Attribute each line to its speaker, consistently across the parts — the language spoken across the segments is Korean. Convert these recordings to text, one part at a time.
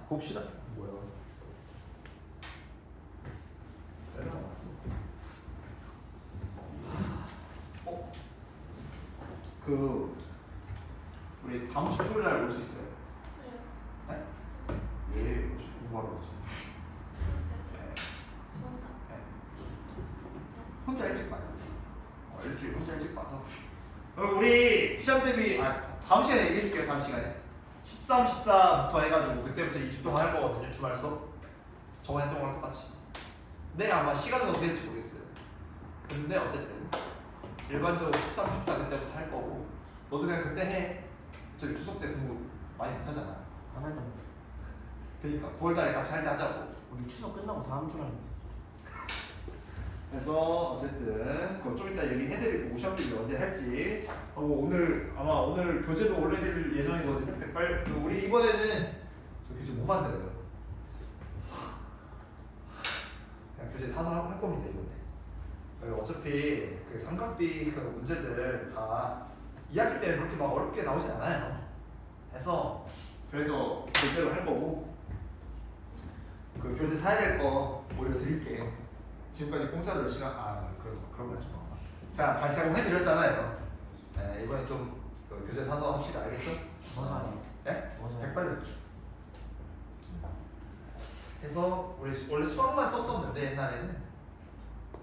Speaker 1: 봅시다. 뭐야? 왜 나왔어? 그 우리 다음 주 토요일 날 올 수 있어요? 네? 예, 공부하러 오지. 네. 혼자 일찍 봐요. 일주일 혼자 일찍 봐서. 우리 시험 대비 다음 시간에 얘기해 줄게요. 다음 시간에 13, 14부터 해가지고 그때부터 2주 동안 할 거거든요. 주말 수업. 저번 했던 거랑 똑같이. 근데 아마 시간은 어떻게 될지 모르겠어요. 근데 어쨌든 일반적으로 13, 14 그때부터 할 거고 너도 그냥 그때 해. 저기 추석 때 공부 많이 못하잖아.
Speaker 2: 안 하잖아.
Speaker 1: 그러니까 9월달에 같이 할 때 하자고.
Speaker 2: 우리 추석 끝나고 다음 주라는데.
Speaker 1: 그래서 어쨌든 그거 좀 이따 얘기해드리고 시험 대비 언제 할지 오늘 아마 오늘 교재도 올려드릴 예정이거든요. 백발 우리 이번에는 저 교재 못 만들어요. 그냥 교재 사서 할 겁니다 이번에. 어차피 그 삼각비 그 문제들 다 2학기 때는 그렇게 막 어렵게 나오진 않아요. 그래서 교재로 할 거고 그 교재 사야 될 거 올려드릴게요. 지금까지 공짜로 열심히 그런 거 좀. 자, 잘 착용해드렸잖아요. 네, 이번에 좀 그 교재 사서 합시다. 알겠죠?
Speaker 2: 뭐 사요?
Speaker 1: 네?
Speaker 2: 뭐 사요?
Speaker 1: 백발렸죠. 그래서 우리 원래 수학만 썼었는데 옛날에는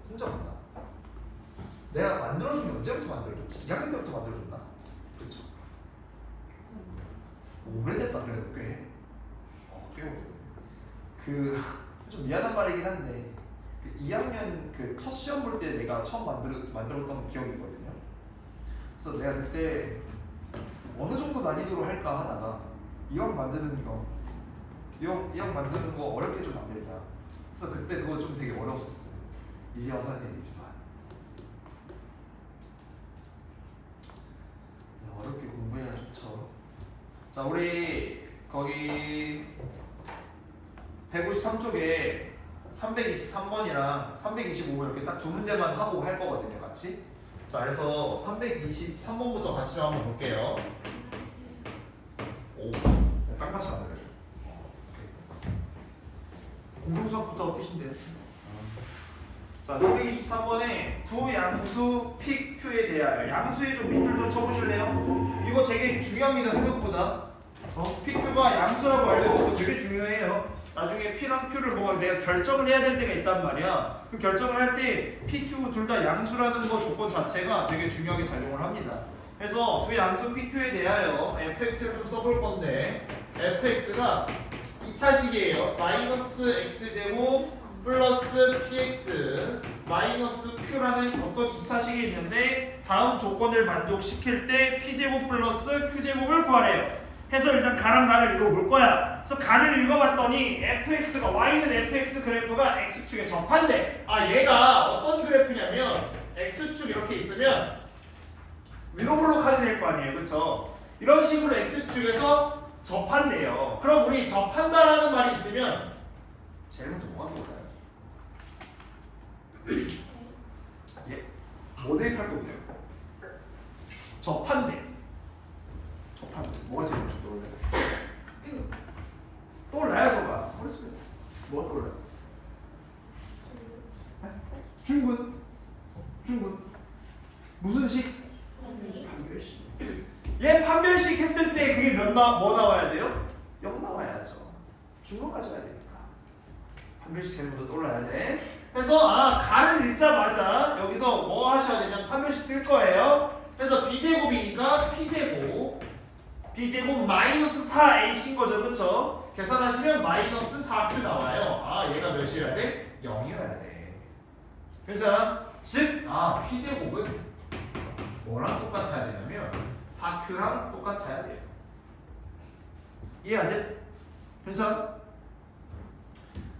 Speaker 1: 쓴 적 없나? 내가 만들어준 게 언제부터 만들어줬지? 2학년 때부터 만들어줬나? 그렇죠. 오래됐다 그래도 꽤. 꽤 오래. 좀 미안한 말이긴 한데 2학년 그 첫 시험 볼 때 내가 처음 만들었던 기억이거든요. 그래서 내가 그때 어느 정도 난이도로 할까 하다가 이왕 만드는 거 어렵게 좀 만들자. 그래서 그때 그거 좀 되게 어려웠었어요. 이제 와서 하는 얘기지만 어렵게 공부해야 좋죠. 자, 우리 거기 153쪽에 323번이랑 325번 이렇게 딱 두 문제만 하고 할 거거든요, 같이. 자, 그래서 323번부터 같이 좀 한번 볼게요. 오, 딱 맞춰 안 돼요. 공동수학부터 피신대요. 자, 323번에 두 양수 PQ에 대하여 양수의 좀 밑줄 좀 쳐보실래요? 이거 되게 중요합니다, 생각보다. PQ가 양수라고 알려도 이거 되게 중요해요. 나중에 P랑 Q를 뭔가 내가 결정을 해야 될 때가 있단 말이야. 그 결정을 할 때 P, Q 둘 다 양수라는 거 조건 자체가 되게 중요하게 작용을 합니다. 그래서 두 양수 PQ에 대하여 fx를 좀 써볼 건데 fx가 2차식이에요. 마이너스 x제곱 플러스 px 마이너스 q라는 어떤 2차식이 있는데 다음 조건을 만족시킬 때 p제곱 플러스 q제곱을 구하래요. 해서 일단 가랑 나를 읽어볼 거야. 그래서 가를 읽어봤더니 fx가 y는 fx 그래프가 x축에 접한대. 얘가 어떤 그래프냐면 x축 이렇게 있으면 위로 블록하게 될 거 아니에요, 그렇죠? 이런 식으로 x축에서 접한대요. 그럼 우리 접한다라는 말이 있으면 제일 먼저 뭐 하는 걸까요? 예, 뭐 대입할 건데요? 접한대. 뭐가 제일 먼저 떠올라요? 떠올라요, 저가. 머릿속에서 뭐가 떠올라요? 중근. 무슨 식? 판별식. 얘 판별식 했을 때 그게 뭐 나와야 돼요? 0 나와야죠. 중근 가져야 되니까. 판별식 제일 먼저 떠올라야 돼. 그래서 가를 읽자마자 여기서 뭐 하셔야 되냐면 판별식 쓸 거예요. 그래서 b제곱이니까 b제곱 마이너스 4a신 거죠, 그쵸? 계산하시면 마이너스 4q 나와요. 얘가 몇이어야 돼? 0이어야 돼. 그래서 즉 p제곱은 뭐랑 똑같아야 되냐면 4q랑 똑같아야 돼요. 이해하세요? 괜찮아?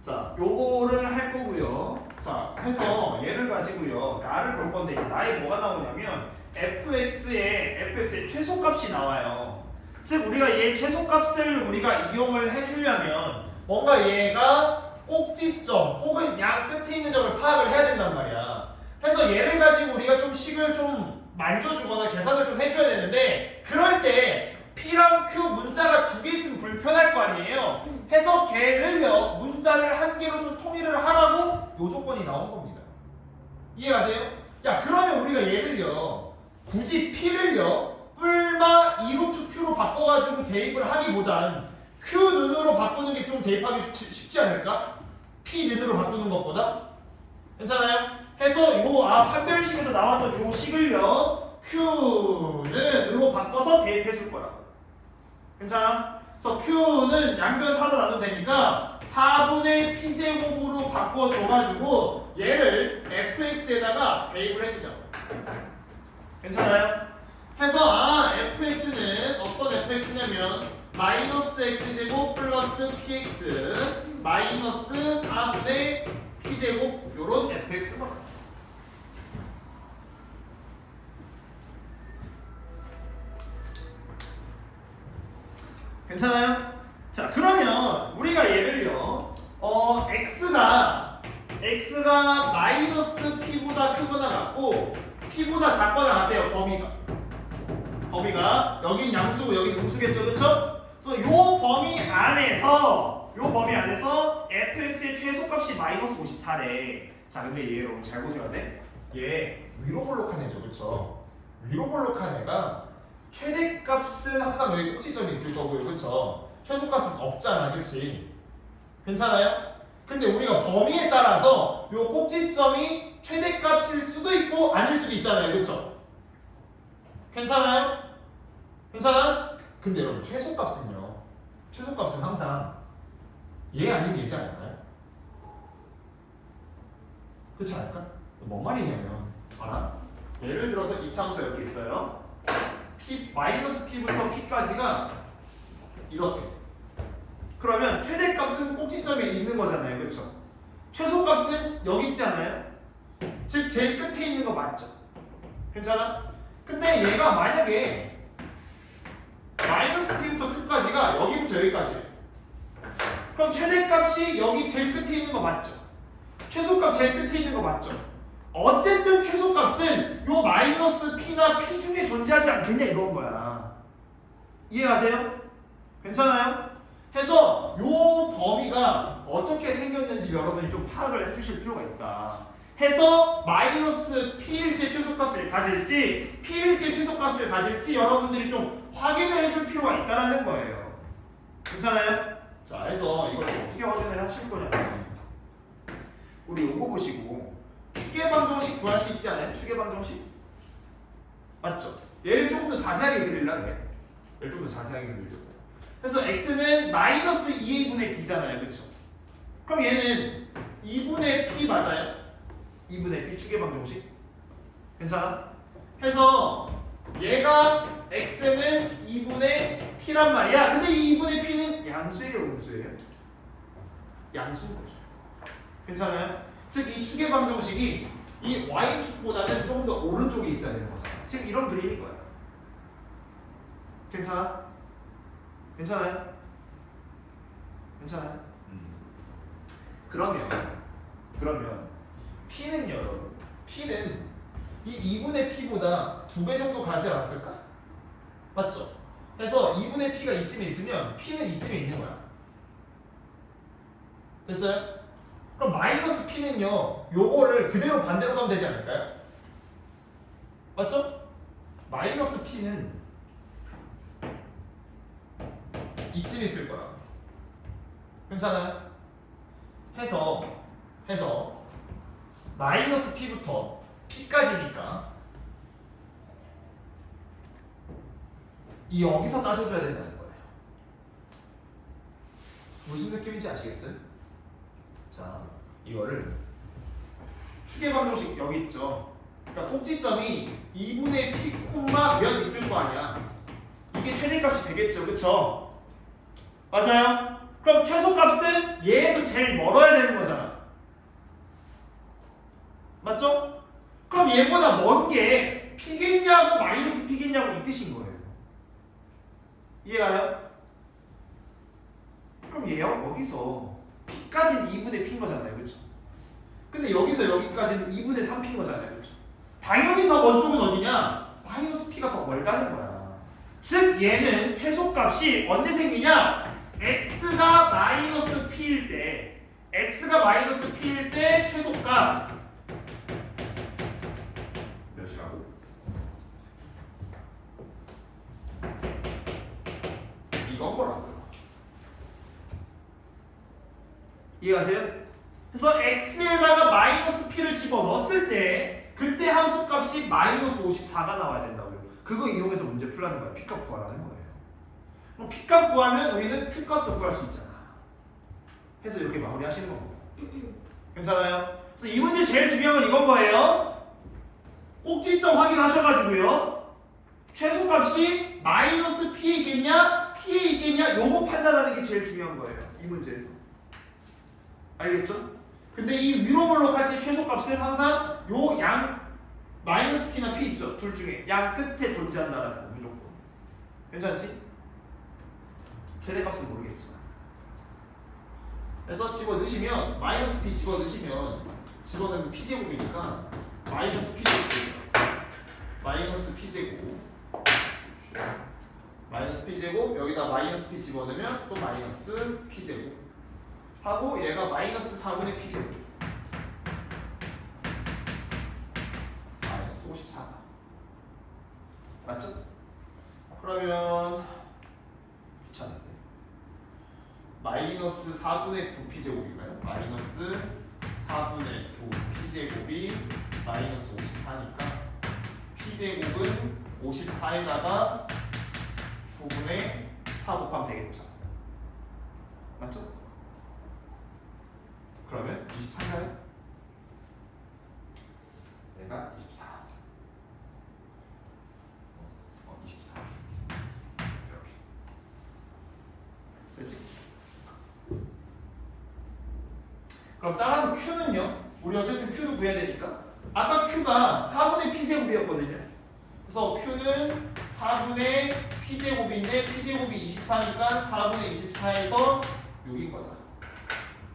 Speaker 1: 자, 요거를 할 거고요. 자, 해서 얘를 가지고요. 나를 볼 건데 이제 나에 뭐가 나오냐면 fx의 최소값이 나와요. 즉 우리가 얘 최소값을 우리가 이용을 해주려면 뭔가 얘가 꼭지점 혹은 양 끝에 있는 점을 파악을 해야 된단 말이야. 그래서 얘를 가지고 우리가 좀 식을 좀 만져주거나 계산을 좀 해줘야 되는데 그럴 때 P랑 Q 문자가 두 개 있으면 불편할 거 아니에요. 해서 얘를요 문자를 한 개로 좀 통일을 하라고 요 조건이 나온 겁니다. 이해가세요? 야 그러면 우리가 얘를요 굳이 P를요 뿔마 2루트 Q로 바꿔가지고 대입을 하기보단 Q 눈으로 바꾸는 게 좀 대입하기 쉽지 않을까? P 눈으로 바꾸는 것보다? 괜찮아요? 해서 요 판별식에서 나왔던 요 식을요 Q는으로 바꿔서 대입해 줄 거라고. 괜찮아? 그래서 Q는 양변 4로 나누면 되니까 4분의 P제곱으로 바꿔줘가지고 얘를 fx에다가 대입을 해주자고. 괜찮아요? 해서 fx는 어떤 fx냐면 마이너스 x제곱 플러스 px 마이너스 4분의 p제곱 요런 fx가 괜찮아요? 자 그러면 우리가 얘를요 x가 마이너스 p보다 크거나 같고 p보다 작거나 같대요. 범위가 여긴 양수고 여긴 음수겠죠, 그쵸? 그래서 요 범위 안에서 fx의 최소값이 마이너스 54래. 자 근데 얘 여러분 잘 보셔야 돼. 얘 위로 볼록한 애죠, 그쵸? 위로 볼록한 애가 최대값은 항상 여기 꼭지점이 있을 거고요, 그쵸? 최소값은 없잖아, 그치? 괜찮아요? 근데 우리가 범위에 따라서 요 꼭지점이 최대값일 수도 있고 아닐 수도 있잖아요, 그쵸? 괜찮아요? 괜찮아? 근데 여러분 최소값은 항상 얘 아니면 얘지 않을까요? 그렇지 않을까? 뭔 말이냐면 봐라. 예를 들어서 이차함수 이렇게 있어요. 마이너스 p부터 p까지가 이렇게. 그러면 최대값은 꼭지점에 있는 거잖아요, 그렇죠? 최소값은 여기 있지 않아요? 즉 제일 끝에 있는 거 맞죠? 괜찮아? 근데 얘가 만약에 마이너스 p부터 q까지가 여기부터 여기까지예요. 그럼 최대값이 여기 제일 끝에 있는 거 맞죠? 최소값 제일 끝에 있는 거 맞죠? 어쨌든 최소값은 요 마이너스 p나 p 중에 존재하지 않겠냐 이건 거야. 이해하세요? 괜찮아요? 해서 요 범위가 어떻게 생겼는지 여러분이 좀 파악을 해주실 필요가 있다. 해서 마이너스 p일 때 최소값을 가질지 p일 때 최소값을 가질지 여러분들이 좀 확인을 해줄 필요가 있다는 거예요. 괜찮아요? 자, 해서 이걸 어떻게 확인을 하실 거냐면 우리 요거 보시고 추계방정식 구할 수 있지 않아요? 추계방정식? 맞죠? 얘를 조금 더 자세하게 그리려고 해. 얘를 좀 더 자세하게 그리려고. 그래서 x는 마이너스 2a분의 b잖아요, 그렇죠? 그럼 얘는 2분의 p 맞아요? 2분의 p 추계방정식? 괜찮아? 해서 얘가 x는 2분의 p란 말이야. 근데 이 2분의 p는 양수예요, 음수예요? 양수인 거죠. 괜찮아요? 즉 이 추계방정식이 이 y축보다는 좀 더 오른쪽에 있어야 되는 거잖아. 지금 이런 그림인 거야. 괜찮아? 괜찮아요? 괜찮아요? 그러면 P는요, 여러분. P는 이 2분의 P보다 2배 정도 가지 않았을까? 맞죠? 그래서 2분의 P가 이쯤에 있으면 P는 이쯤에 있는 거야. 됐어요? 그럼 마이너스 P는요, 요거를 그대로 반대로 가면 되지 않을까요? 맞죠? 마이너스 P는 이쯤 있을 거라. 괜찮아요? 해서 마이너스 P부터 P까지니까 이 여기서 따져줘야 된다는 거예요. 무슨 느낌인지 아시겠어요? 자, 이거를 추계방정식 여기 있죠. 그러니까 꼭지점이 2분의 P 콤마 몇 있을 거 아니야. 이게 최대값이 되겠죠, 그쵸? 맞아요? 그럼 최소값은 얘에서 제일 멀어야 되는 거잖아. 맞죠? 그럼 얘보다 먼 게 P겠냐고 마이너스 P겠냐고 이 뜻인 거예요. 이해가요? 그럼 얘요 여기서 P까지는 2분의 P인 거잖아요, 그렇죠? 근데 여기서 여기까지는 2분의 3P인 거잖아요, 그렇죠? 당연히 더 먼 쪽은 어디냐? 마이너스 P가 더 멀다는 거야. 즉 얘는 최소값이 언제 생기냐? x가 마이너스 p일 때 최소값 몇이라고? 이건 뭐라고요? 이해하세요? 그래서 x에다가 마이너스 p를 집어넣었을 때 그때 함수값이 마이너스 54가 나와야 된다고요. 그거 이용해서 문제 풀라는 거예요. p값 구하라는 거예요. 그럼 p값 구하면 우리는 q값도 구할 수 있잖아. 해서 이렇게 마무리하시는 겁니다. 괜찮아요? 그래서 이 문제 제일 중요한 건 이건 거예요. 꼭지점 확인하셔가지고요. 최소값이 마이너스 p에 있겠냐 p에 있겠냐 요거 판단하는 게 제일 중요한 거예요. 이 문제에서. 알겠죠? 근데 이 위로 볼록할 때 최소값은 항상 요 양 마이너스 p나 p 있죠? 둘 중에 양 끝에 존재한다는 거 무조건. 괜찮지? 최대값은 모르겠지만. 그래서 집어넣으시면 마이너스 p 집어넣으면 p제곱이니까 마이너스 p제곱 여기다 마이너스 p 집어넣으면 또 마이너스 p제곱 하고 얘가 마이너스 4분의 p제곱 마이너스 54다. 맞죠? 그러면 귀찮은데 마이너스 4분의 9p제곱인가요? 마이너스 4분의 9p제곱이 마이너스 54니까 p제곱은 54에다가 9분의 4 곱하면 되겠죠? 맞죠? 그러면 24가요? 얘가 24 24 이렇게 됐지? 그럼 따라서 Q는요? 우리 어쨌든 Q를 구해야 되니까 아까 Q가 4분의 P제곱이었거든요. 그래서 Q는 4분의 P제곱인데 P제곱이 24니까 4분의 24에서 6인 거다.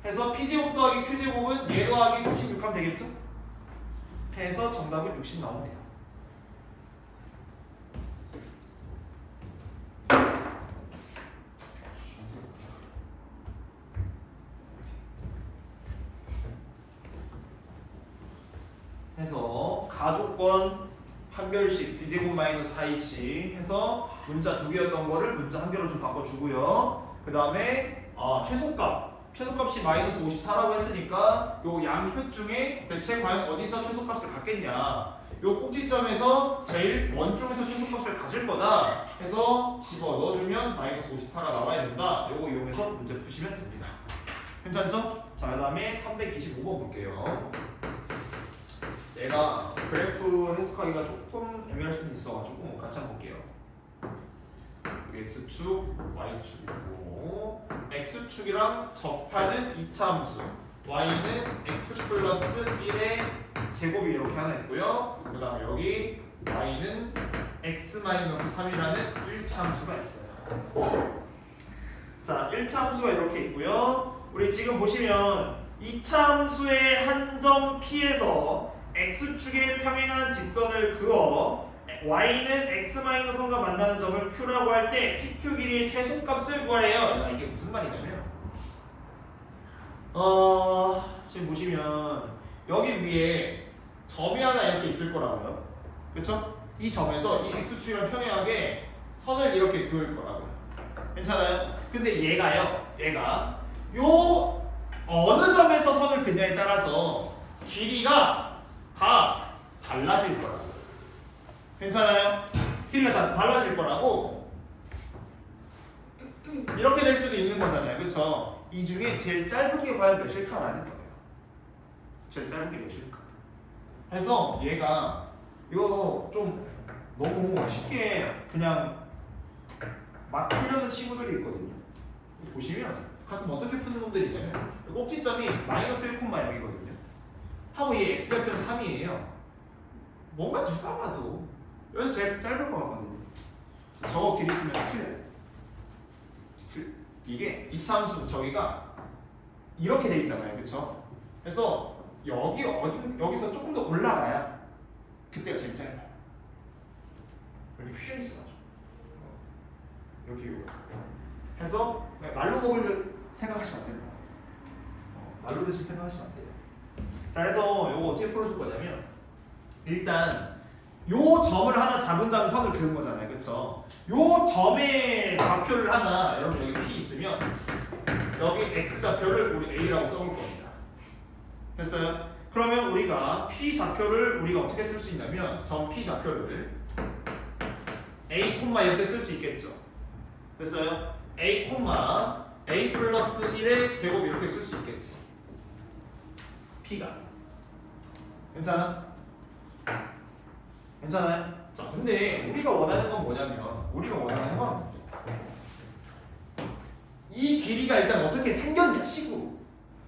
Speaker 1: 해서 P제곱 더하기 Q제곱은 얘 더하기 36 하면 되겠죠? 해서 정답은 60 나오면 돼요. 해서 가족권 한 별씩 b제곱 마이너스 4이씩 해서 문자 두 개였던 거를 문자 한 개로 좀 바꿔주고요. 그 다음에 최소값이 마이너스 54라고 했으니까 요 양 끝 중에 대체 과연 어디서 최소값을 갖겠냐, 요 꼭지점에서 제일 원쪽에서 최소값을 가질 거다 해서 집어 넣어주면 마이너스 54가 나와야 된다. 요거 이용해서 문제 푸시면 됩니다. 괜찮죠? 자, 그 다음에 325번 볼게요. 얘가 그래프 해석하기가 조금 애매할 수는 있어가지고 같이 한번 볼게요. 여기 x축, y축 있고 x축이랑 접하는 2차 함수 y는 x 플러스 1의 제곱이 이렇게 하나 있고요. 그 다음에 여기 y는 x 마이너스 3이라는 1차 함수가 있어요. 자, 1차 함수가 이렇게 있고요. 우리 지금 보시면 2차 함수의 한 점 P에서 x축에 평행한 직선을 그어 y는 x-1과 만나는 점을 q라고 할 때 pq 길이의 최소값을 구하래요. 자, 이게 무슨 말이냐면 지금 보시면 여기 위에 점이 하나 이렇게 있을 거라고요. 그쵸? 이 점에서 이 x축이랑 평행하게 선을 이렇게 그을 거라고요. 괜찮아요? 근데 얘가 요 어느 점에서 선을 그냐에 따라서 길이가 다 달라질 거라고. 괜찮아요? 길이가 다 달라질 거라고. 이렇게 될 수도 있는 거잖아요. 그쵸? 이 중에 제일 짧은 게 과연 몇일까라는 거예요. 제일 짧은 게 몇일까. 해서 얘가 이거 좀 너무 쉽게 그냥 막 풀려는 친구들이 있거든요. 보시면 가끔 어떻게 푸는 놈들이 있냐면 꼭지점이 마이너스 1,0이거든요. 하고 얘 x좌표는 3이에요. 뭔가 누가 봐도 여기서 제일 짧을 것 같거든요. 저거 길이 있으면 틀려요. 이게 2차 함수 저기가 이렇게 돼 있잖아요. 그쵸? 그래서 여기서 조금 더 올라가야 그때가 제일 짧아요. 이렇게 휘어 있어가지고 이렇게 해서 말로 먹을 생각하시면 안 됩니다. 말로 드실 생각하시면 안 돼요. 자, 그래서 이거 어떻게 풀어줄 거냐면 일단 요 점을 하나 잡은 다음에 선을 그은 거잖아요, 그렇죠? 요 점의 좌표를 하나 여러분 여기 P 있으면 여기 X 좌표를 우리 A라고 써볼 겁니다. 됐어요? 그러면 우리가 P 좌표를 우리가 어떻게 쓸 수 있냐면 점 P 좌표를 A, 이렇게 쓸 수 있겠죠. 됐어요? A, A 플러스 1의 제곱 이렇게 쓸 수 있겠지. P가 괜찮아? 괜찮아요? 자, 근데 우리가 원하는 건 뭐냐면 이 길이가 일단 어떻게 생겼냐, 식으로.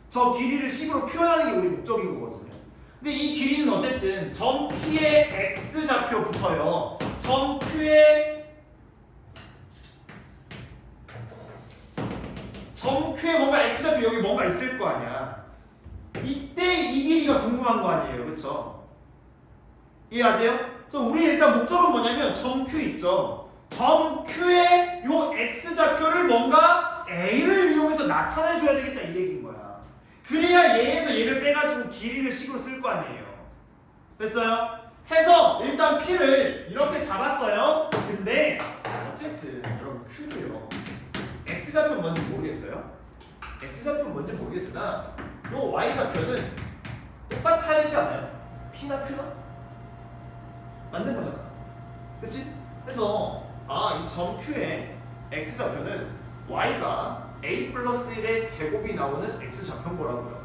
Speaker 1: 저 길이를 식으로 표현하는 게 우리 목적인 거거든요. 근데 이 길이는 어쨌든 점 P의 X 좌표부터요. 점 Q의 뭔가 X 좌표 여기 뭔가 있을 거 아니야. 이때 이 길이가 궁금한 거 아니에요, 그렇죠? 이해하세요? 그래서 우리 일단 목적은 뭐냐면 점 Q 있죠. 점 Q의 요 X 좌표를 뭔가 A를 이용해서 나타내줘야 되겠다 이 얘기인 거야. 그래야 얘에서 얘를 빼가지고 길이를 식으로 쓸 거 아니에요. 됐어요? 해서 일단 P를 이렇게 잡았어요. 근데 어쨌든 여러분 Q도요. X 좌표는 뭔지 모르겠어요. X 좌표는 뭔지 모르겠으나 요 Y 좌표는 똑같아야 되지 않아요? P나 Q나? 만든 거잖아. 그치? 그래서 이 점 Q의 X 좌표는 Y가 A 플러스 1의 제곱이 나오는 X 좌표인 거라고요.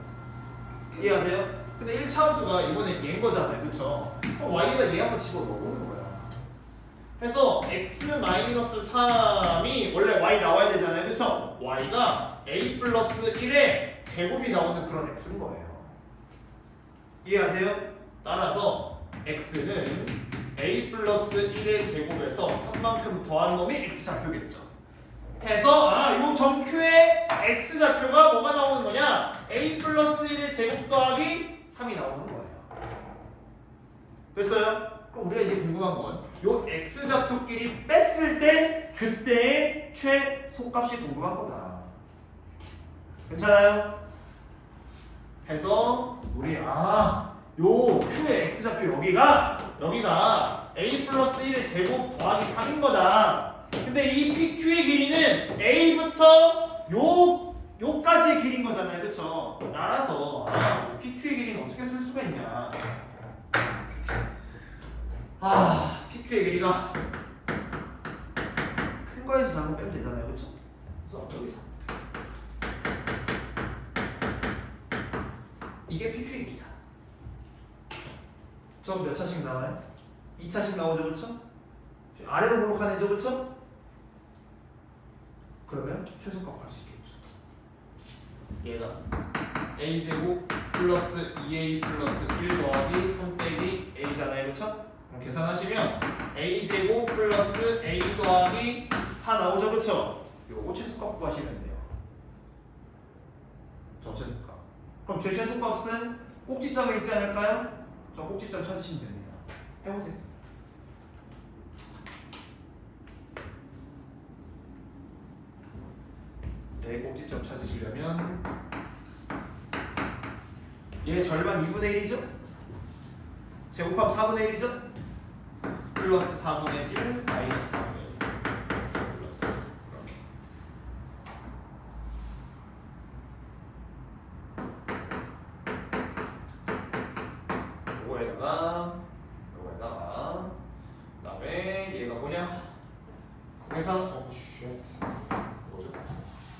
Speaker 1: 이해하세요? 근데 1차함수가 이번에 얘인 거잖아요. 그쵸? 그럼 Y에다 얘 한번 집어넣어보는 거야. 해서 X-3이 원래 Y 나와야 되잖아요. 그쵸? Y가 A 플러스 1의 제곱이 나오는 그런 X인 거예요. 이해하세요? 따라서 X는 A 플러스 1의 제곱에서 3만큼 더한 놈이 X 좌표겠죠. 해서 요 점 Q의 X 좌표가 뭐가 나오는 거냐? A 플러스 1의 제곱 더하기 3이 나오는 거예요. 됐어요? 그럼 우리가 이제 궁금한 건 요 X 좌표끼리 뺐을 때 그때의 최소값이 궁금한 거다. 괜찮아요? 해서 우리 요 Q의 X 좌표 여기가 A 플러스 1의 제곱 더하기 3인 거다. 근데 이 PQ의 길이는 A부터 요까지의 길이인 거잖아요. 그쵸? 따라서 PQ의 길이는 어떻게 쓸 수가 있냐. PQ의 길이가 큰 거에서 작은 거 빼면 되잖아요. 그쵸? 그래서 여기서 이게 PQ의 길이다. 점 몇 차씩 나와요? 2차씩 나오죠, 그쵸? 아래로 볼록하네죠, 그쵸? 그러면 최소값 할 수 있겠죠. 얘가 a제곱 플러스 2a 플러스 1 더하기 3 빼기 a잖아요, 그쵸? 그럼 계산하시면 a제곱 플러스 a 더하기 4 나오죠, 그쵸? 요거 최소값 구하시면 돼요. 저 최소값. 그럼 제 최소값은 꼭지점에 있지 않을까요? 저 꼭지점 찾으시면 됩니다. 해보세요. 네, 꼭지점 찾으시려면 얘 절반 2분의 1이죠? 제곱하면 4분의 1이죠? 플러스 4분의 1 마이너스 4분의 1 플러스 이렇게. 요거에다가 그다음에 얘가 뭐냐? 계산 뭐죠?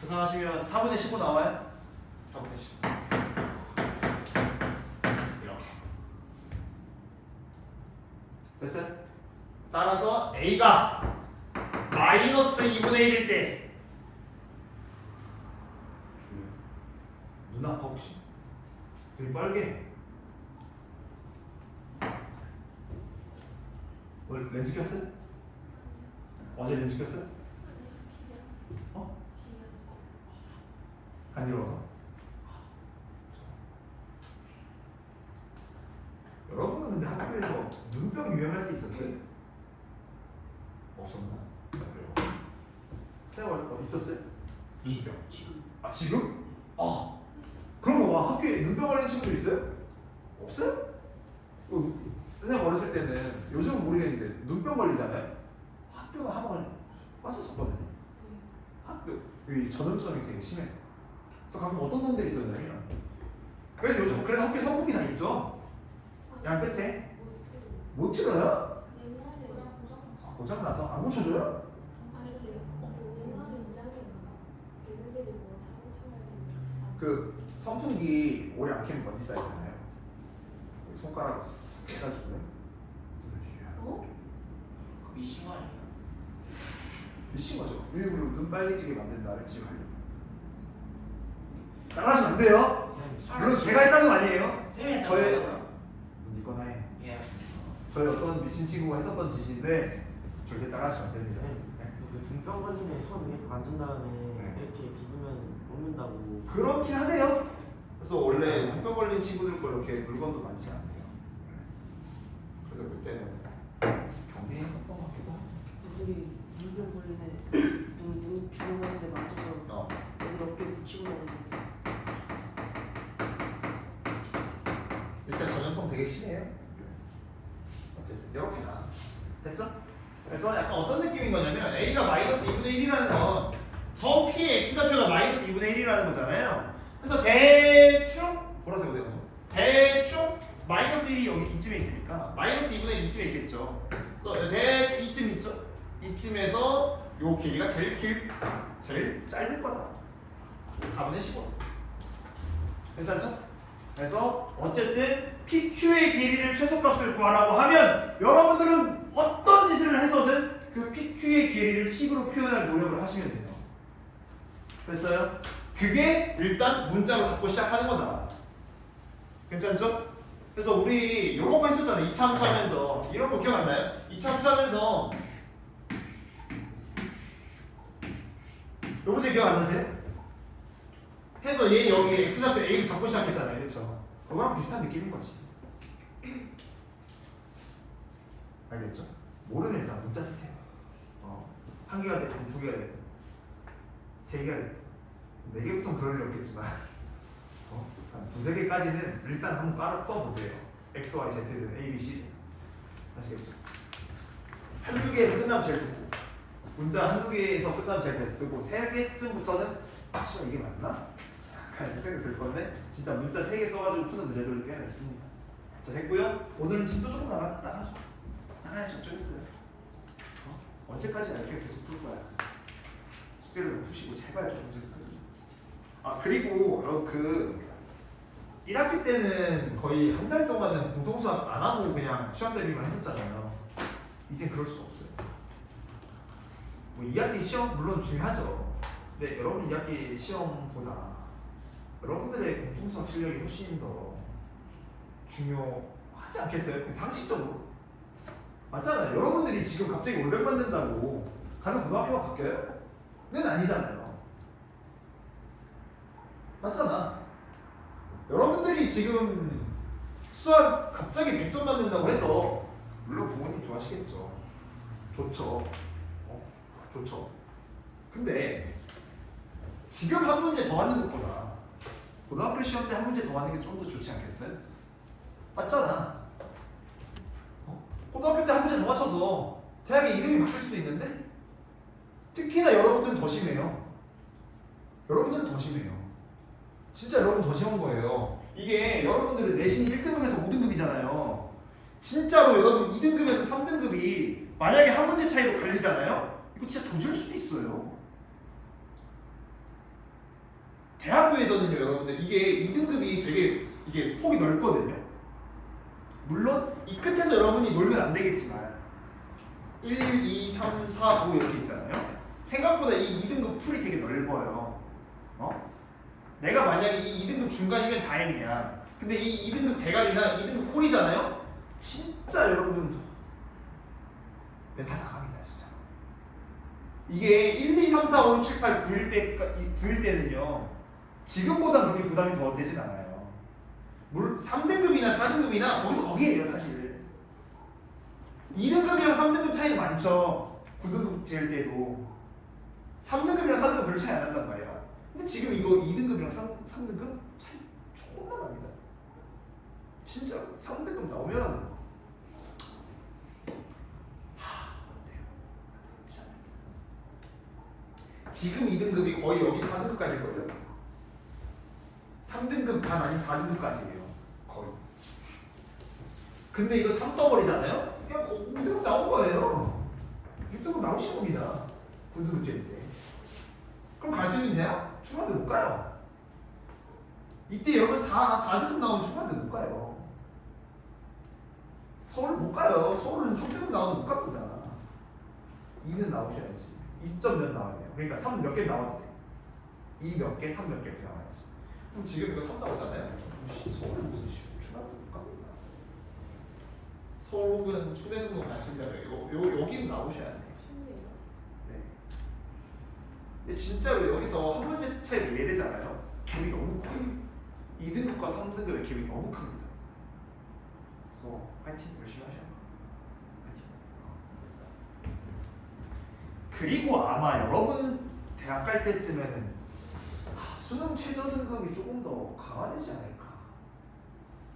Speaker 1: 계산하시면 4분의 15 나와요? 4분의 15 이렇게 됐어요? 따라서 A가 마이너스 2분의 1일 때 눈 아파 혹시? 되게 빨개. 렌즈 꼈어요? 어제 렌즈 꼈어요? 간지러워서? 여러분은 근데 학교에서 눈병 유행할 때 있었어요? 없었나? 그래요. 세월 있었어요? 눈병.
Speaker 2: 지금
Speaker 1: 아 지금? 아 그런 거 봐. 학교에 눈병 걸린 친구들 있어요? 없어요? 선생님 어렸을 때는 요즘은 모르겠는데 눈병 걸리잖아요. 학교는 한 번 빠졌었거든요. 학교 이 전염성이 되게 심해서. 그래서 가끔 어떤 놈들이 있었냐면 그래서 요즘 그래도 학교에 선풍기 다 있죠. 양 끝에 못 틀어요? 아, 고장 나서 안 고쳐줘요? 그 선풍기 오래 안 켜면 먼지 쌓이잖아요. 손가락 쓱 해가지고요.
Speaker 2: 미친 거 아니에요?
Speaker 1: 미친 거죠. 일부러 눈 빨개지게 만든 다음에 지금 하려고. 따라하시면 안 돼요. 물론 제가 했다는 건 아니에요.
Speaker 2: 쌤이 했다고
Speaker 1: 저의
Speaker 2: 하더라고요.
Speaker 1: 이거나 해.
Speaker 2: 예.
Speaker 1: 저희 어떤 미친 친구가 했었던 짓인데 절대 따라하시면 안 됩니다. 네.
Speaker 2: 그 눈병 걸리면 손 이렇게 만진 다음에
Speaker 1: 네.
Speaker 2: 이렇게 비비면 먹는다고.
Speaker 1: 그렇긴 하네요. 그래서 원래 눈병 걸린 친구들 거 이렇게 물건도 많지는 않대요. 그래서 그때는 경계했었던 것 같기도 하고.
Speaker 3: 애들이 눈병 걸리네. 눈 주름 같은 데 만져서 여기 어깨 붙이고 나오는데.
Speaker 1: 진짜 전염성 되게 심해요. 어쨌든 이렇게나 됐죠? 그래서 약간 어떤 느낌인 거냐면 A가 마이너스 2분의 1이라는 건 점 P의 X좌표가 마이너스 2분의 1이라는 거잖아요. 그래서 대충 보라색 어디 가노? 대충 마이너스 1이 여기 이쯤에 있으니까 마이너스 2분의 1 이쯤에 있겠죠. 그래서 대충 이쯤 있죠? 이쯤에서 요 길이가 제일 짧을 거다. 4분의 15. 괜찮죠? 그래서 어쨌든 PQ의 길이를 최소값을 구하라고 하면 여러분들은 어떤 짓을 해서든 그 PQ의 길이를 식으로 표현할 노력을 하시면 돼요. 됐어요? 그게 일단 문자로 잡고 시작하는 거다. 괜찮죠? 그래서 우리 이런 거 했었잖아요. 2차 함수하면서 이런 거 기억 안 나요? 2차 함수하면서 요 문제 기억 안 나세요? 해서 얘 여기 X좌표 A를 잡고 시작했잖아요. 그렇죠? 그거랑 비슷한 느낌인 거지. 알겠죠? 모르면 일단 문자 쓰세요. 한 개가 됐든 두 개가 됐든 세 개가 됐든 네 개부터는 그럴 일 없겠지만 한 두세 개까지는 일단 한번 깔아 써보세요. X, Y, Z든 A, B, C 아시겠죠? 한두 개에서 끝나면 제일 좋고 문자 한두 개에서 끝나면 제일 베스트고 세 개쯤부터는 씨발 이게 맞나? 약간 생각 들 건데 진짜 문자 3개 써가지고 푸는 문제들도 꽤나 있습니다. 자 됐고요. 오늘은 진도 조금 나가야죠. 적정했어요. 언제까지 이렇게 계속 풀 거야? 숙제를 푸시고 제발 좀 아 그리고 그 1학기 때는 거의 한 달 동안은 공통수학 안 하고 그냥 시험 대비만 했었잖아요. 이젠 그럴 수가 없어요. 뭐 2학기 시험 물론 중요하죠. 근데 여러분 2학기 시험보다 여러분들의 공통수학 실력이 훨씬 더 중요하지 않겠어요? 상식적으로 맞잖아요. 여러분들이 지금 갑자기 올백 만든다고 가는 고등학교가 바뀌어요? 는 아니잖아요. 맞잖아. 여러분들이 지금 수학 갑자기 100점 만든다고 해서 물론 부모님 좋아하시겠죠. 좋죠. 좋죠. 근데 지금 한 문제 더 맞는 것보다 고등학교 시험 때 한 문제 더 맞는 게 좀 더 좋지 않겠어요? 맞잖아. 고등학교 때 한 문제 더 맞춰서 대학의 이름이 바뀔 수도 있는데 특히나 여러분들은 더 심해요. 여러분들은 더 심해요. 진짜 여러분 더 심한 거예요. 이게 여러분들은 내신이 1등급에서 5등급이잖아요. 진짜로 여러분 2등급에서 3등급이 만약에 한 문제 차이로 갈리잖아요. 이거 진짜 조질 수도 있어요. 대학교에서는요, 여러분들 이게 2등급이 되게 이게 폭이 넓거든요. 물론 이 끝에서 여러분이 놀면 안 되겠지만 1, 2, 3, 4, 5 이렇게 있잖아요. 생각보다 이 2등급 풀이 되게 넓어요. 내가 만약에 이 2등급 중간이면 다행이야. 근데 이 2등급 대가리나 2등급 꼴이잖아요. 진짜 여러분 멘탈 나갑니다, 진짜. 이게 1, 2, 3, 4, 5, 6, 7, 8, 9일 때는요. 지금보다 그렇게 부담이 더 되진 않아요. 3등급이나 4등급이나 거기에요, 사실. 2등급이랑 3등급 차이는 많죠. 9등급 제일 때도 3등급이랑 4등급 별로 차이 안 난단 말이야. 근데 지금 이거 2등급이랑 3등급 차이 존나 납니다. 진짜 3등급 나오면 지금 2등급이 거의 여기 4등급까지일 거예요. 3등급 반 아니면 4등급까지예요. 거의. 근데 이거 3더블이잖아요? 그냥 5등급 나온 거예요. 6등급 나오신 겁니다. 9등급제인데. 그럼 갈 수 있는 대학? 중간대 못 가요. 이때 여러분 4등급 나오면 중간대 못 가요. 서울 못 가요. 서울은 3등급 나오면 못 갑니다. 2는 나오셔야지. 2점 몇 나와야 돼요. 그러니까 3 몇 개 나와도 돼. 2 몇 개, 3 몇 개 이렇게 나와야지. 그럼 지금 이거 3 나오잖아요. 서울은 무슨 중간대 못 갑니다. 서울 혹은 수능 정도 가시려면 여기는 나오셔야 돼요.
Speaker 3: 쉽네요.
Speaker 1: 네. 근데 진짜로 여기서 한 문제 차이가 이해되잖아요. 갭이 너무 커요. 2등급과 3등급의 갭이 너무 큽니다. 그래서 파이팅 열심히 하셔야 돼요. 파이팅. 그리고 아마 여러분 대학 갈 때쯤에는 수능 최저 등급이 조금 더 강화되지 않을까.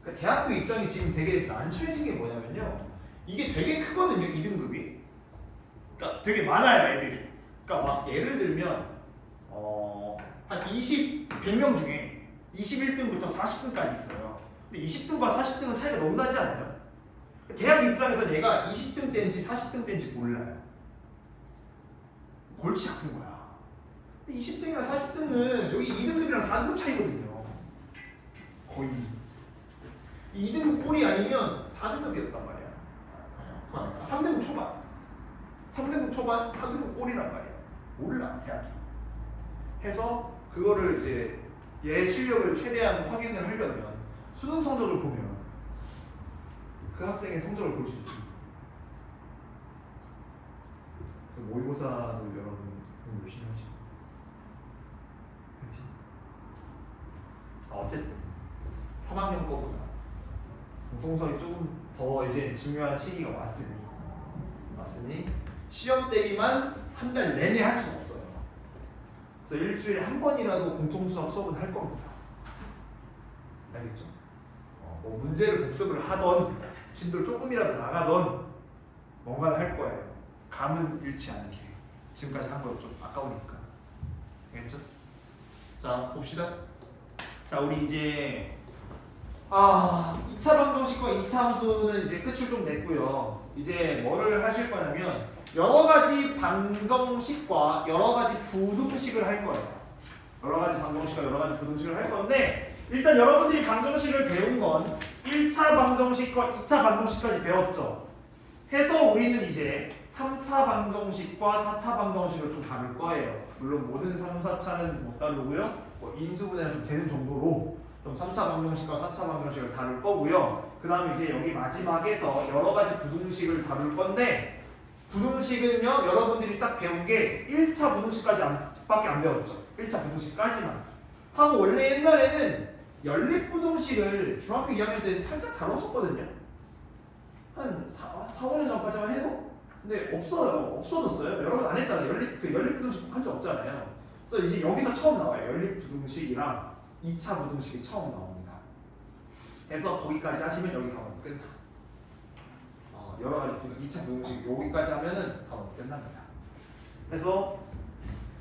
Speaker 1: 그러니까 대학교 입장이 지금 되게 난처해진 게 뭐냐면요. 이게 되게 크거든요. 2등급이. 그러니까 되게 많아요, 애들이. 그러니까 막 예를 들면 한 100명 중에 21등부터 40등까지 있어요. 근데 20등과 40등은 차이가 너무 나지 않아요? 대학 입장에서 얘가 20등 때인지 40등 때인지 몰라요. 골치 아픈 거야. 근데 20등이랑 40등은 여기 2등급이랑 4등급 차이거든요. 거의. 2등급 꼴이 아니면 4등급이었단 말이야. 3등급 초반. 3등급 초반, 4등급 꼴이란 말이야. 몰라, 대학이. 해서 그거를 이제 얘 실력을 최대한 확인을 하려면 수능 성적을 보면 그 학생의 성적을 볼 수 있습니다. 그래서 모의고사도 여러분 열심히 하시고 파이팅. 어쨌든 3학년 거보다 공통성이 조금 더 이제 중요한 시기가 왔으니 시험 대비만 한 달 내내 할 수가 없어요. 그래서 일주일에 한 번이라도 공통수학 수업은 할 겁니다. 알겠죠? 뭐 문제를 복습을 하던 진도를 조금이라도 나가던 뭔가를 할 거예요. 감은 잃지 않게. 지금까지 한 거 좀 아까우니까. 알겠죠? 자, 봅시다. 자, 우리 이제 2차 방정식과 2차 함수는 이제 끝을 좀 냈고요. 이제 뭐를 하실 거냐면 여러 가지 방정식과 여러 가지 부등식을 할 거예요. 여러 가지 방정식과 여러 가지 부등식을 할 건데 일단 여러분들이 방정식을 배운 건 1차 방정식과 2차 방정식까지 배웠죠. 해서 우리는 이제 3차 방정식과 4차 방정식을 좀 다룰 거예요. 물론 모든 3, 4차는 못 다루고요. 뭐 인수분해가 좀 되는 정도로 좀 3차 방정식과 4차 방정식을 다룰 거고요. 그 다음에 이제 여기 마지막에서 여러 가지 부등식을 다룰 건데 부등식은요 여러분들이 딱 배운 게 1차 부등식까지 밖에 안 배웠죠. 1차 부등식까지만 하고 원래 옛날에는 연립부등식을 중학교 2학년 때 살짝 다뤘었거든요. 한 4, 5년 전까지만 해도 근데 없어졌어요. 여러분 안 했잖아요. 연립부등식 한 적 없잖아요. 그래서 이제 여기서 처음 나와요. 연립부등식이랑 2차 부등식이 처음 나옵니다. 그래서 거기까지 하시면 여기 답은 끝나. 여러 가지 2차 부등식 여기까지 하면은 답은 끝납니다. 그래서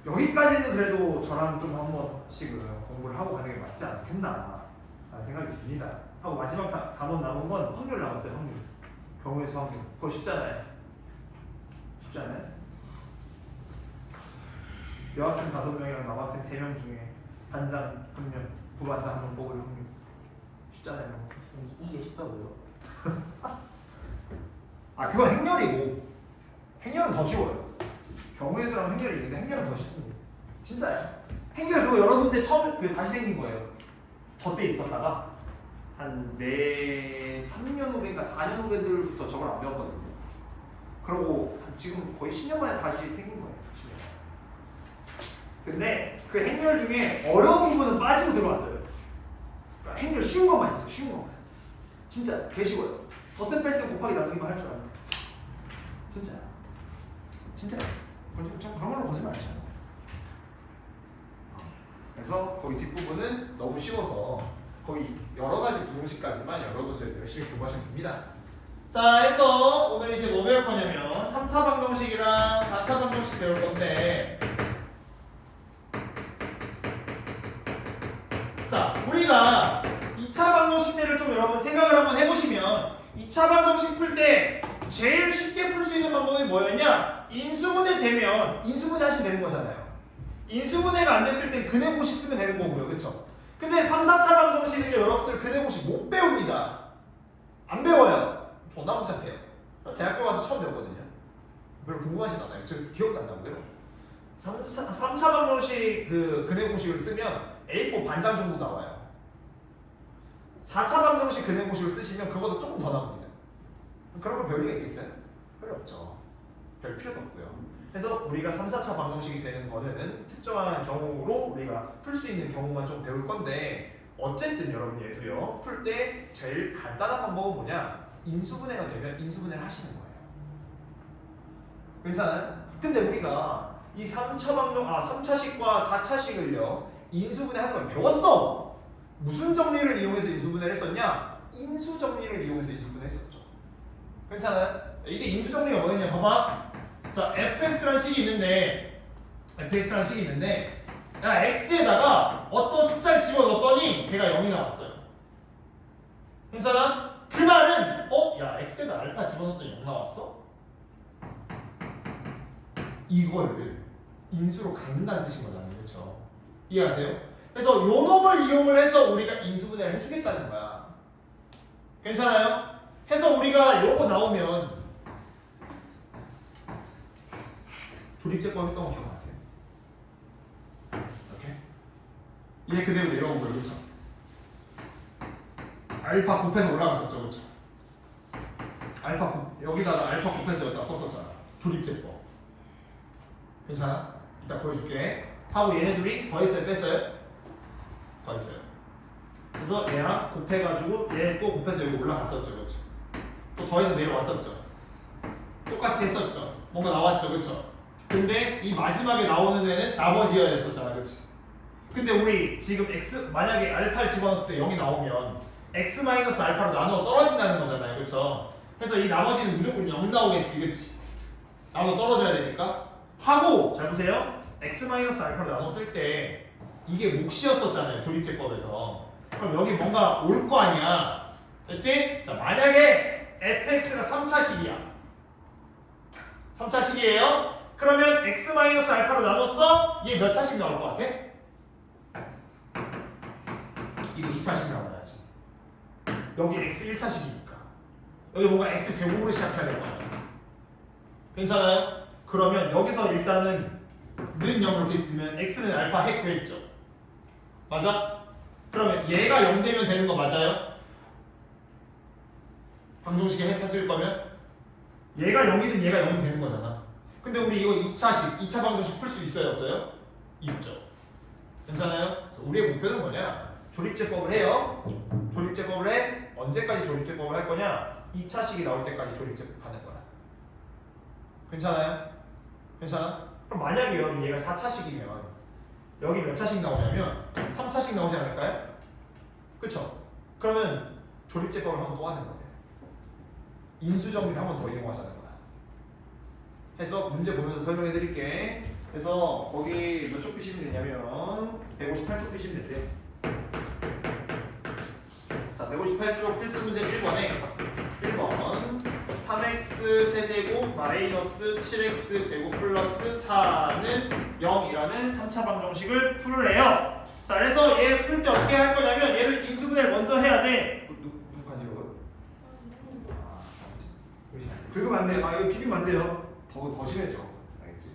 Speaker 1: 여기까지는 그래도 저랑 좀 한 번씩 공부를 하고 가는 게 맞지 않겠나 라는 생각이 듭니다. 하고 마지막 단원 남은 건 확률 남았어요. 확률. 경우의 수 확률. 그거 쉽잖아요. 쉽지 않아요? 여학생 5명이랑 남학생 3명 중에 반장 1명, 부반장 1명 뽑을 확률. 쉽잖아요.
Speaker 2: 이게 쉽다고요?
Speaker 1: 그건 행렬이고 행렬은 더 쉬워요. 경우의 수랑 행렬이 있는데 행렬은 더 쉽습니다. 진짜요. 행렬 그거 여러분들 처음에 다시 생긴 거예요. 저 때 있었다가 한 3년 후배인가 4년 후배들부터 저걸 안 배웠거든요. 그리고 지금 거의 10년 만에 다시 생긴 거예요. 10년. 근데 그 행렬 중에 어려운 부분은 빠지고 들어왔어요. 그러니까 행렬 쉬운 것만 있어요. 쉬운 것만. 진짜 개 쉬워요. 덧셈 뺄셈 곱하기 나누기만 할 줄 아는 진짜요. 진짜요. 그런 걸로 거짓말 안 쳐요. 그래서 거기 뒷부분은 너무 쉬워서 거기 여러 가지 부등식까지만 여러분들 열심히 공부하시면 됩니다. 자, 해서 오늘 이제 뭐 배울 거냐면 3차 방정식이랑 4차 방정식 배울 건데, 자, 우리가 2차 방정식 때를 좀 여러분 생각을 한번 해보시면 2차 방정식 풀 때 제일 쉽게 풀 수 있는 방법이 뭐였냐? 인수분해 되면 인수분해 하시면 되는 거잖아요. 인수분해가 안 됐을 땐 근해공식 쓰면 되는 거고요. 그쵸? 근데 3, 4차 방정식은 여러분들 근해공식 못 배웁니다. 안 배워요. 존나 복잡해요. 대학교 가서 처음 배웠거든요. 별로 궁금하진 않아요. 즉 기억도 안 나고요. 3차 방정식 그 근해공식을 쓰면 A4 반장 정도 나와요. 4차 방정식 근해공식을 쓰시면 그거보다 조금 더 나옵니다. 그런 거 별리가 있겠어요? 별로 없죠. 별 필요도 없고요. 그래서 우리가 3, 4차 방정식이 되는 거는 특정한 경우로 우리가 풀 수 있는 경우만 좀 배울 건데, 어쨌든 여러분 얘도요, 풀 때 제일 간단한 방법은 뭐냐? 인수분해가 되면 인수분해를 하시는 거예요. 괜찮아요? 근데 우리가 이 3차식과 4차식을요 인수분해 하는 걸 배웠어. 무슨 정리를 이용해서 인수분해를 했었냐? 인수정리를 이용해서 인수분해 했었죠. 괜찮아요? 이게 인수정리가 뭐였냐? 봐봐. 자, fx라는 식이 있는데, 야, x에다가 어떤 숫자를 집어넣었더니 걔가 0이 나왔어요. 괜찮아? 그 말은 야, x에다 알파 집어넣었더니 0 나왔어? 이거를 인수로 갖는다는 뜻인 거잖아요. 그렇죠? 이해하세요? 그래서 요 놈을 이용을 해서 우리가 인수분해를 해주겠다는 거야. 괜찮아요? 해서 우리가 요거 나오면 조립제법 했던 거 기억나세요? 이렇게 얘 그대로 내려온 거예요. 그렇죠? 알파 곱해서 올라갔었죠. 그렇죠? 여기다가 알파 곱해서 여기다 썼었잖아. 조립제법. 괜찮아? 이따 보여줄게. 하고 얘네 둘이 더했어요? 뺐어요? 더했어요. 그래서 얘랑 곱해가지고 얘 또 곱해서 여기 올라갔었죠. 그렇죠? 또 더해서 내려왔었죠. 똑같이 했었죠. 뭔가 나왔죠. 그렇죠? 근데 이 마지막에 나오는 애는 나머지여야 했었잖아. 그렇지? 근데 우리 지금 x 만약에 알파를 집어넣었을 때 0이 나오면 x 마이너스 알파로 나누어 떨어진다는 거잖아요. 그렇죠? 그래서 이 나머지는 무조건 0 나오겠지. 그렇지? 나누어 떨어져야 되니까. 하고 잘 보세요. x 마이너스 알파로 나눴을 때 이게 몫이었었잖아요. 조립제법에서. 그럼 여기 뭔가 올 거 아니야. 됐지? 자, 만약에 fx가 3차식이야. 3차식이에요? 그러면 x 마이너스 알파로 나눴어? 얘 몇 차식 나올 것 같아? 이거 2차식 나와야지. 여기 x 1차식이니까. 여기 뭔가 x 제곱으로 시작해야 될 거야. 괜찮아요? 그러면 여기서 일단은 는 0 이렇게 있으면 x는 알파 해 구했죠. 맞아? 그러면 얘가 0 되면 되는 거 맞아요? 방정식에 해 찾을 거면 얘가 0이든 얘가 0이든 되는 거잖아. 근데 우리 이거 2차 방정식 풀 수 있어요? 없어요? 있죠. 괜찮아요? 우리의 목표는 뭐냐? 조립제법을 해요. 조립제법을 해. 언제까지 조립제법을 할 거냐? 2차식이 나올 때까지 조립제법 하는 거야. 괜찮아요? 괜찮아? 그럼 만약에 얘가 4차식이면 여기 몇 차식 나오냐면 3차식 나오지 않을까요? 그쵸? 그러면 조립제법을 한 번 또 하는 거예요. 인수정리를 한 번 더 이용하자는 거야. 해서 문제 보면서 설명해 드릴게. 그래서 거기 몇 쪽 피시면 되냐면 158쪽 피시면 되세요. 자, 158쪽 필수 문제 1번에 1번 3x 세제곱 마이너스 7x 제곱 플러스 4는 0이라는 3차 방정식을 풀으래요. 자, 그래서 얘 풀 때 어떻게 할 거냐면 얘를 인수분해를 먼저 해야 돼. 누구 간지러워요? 긁으면 안 돼요. 이거 비비면 안 돼요. 더 심해져. 알겠지?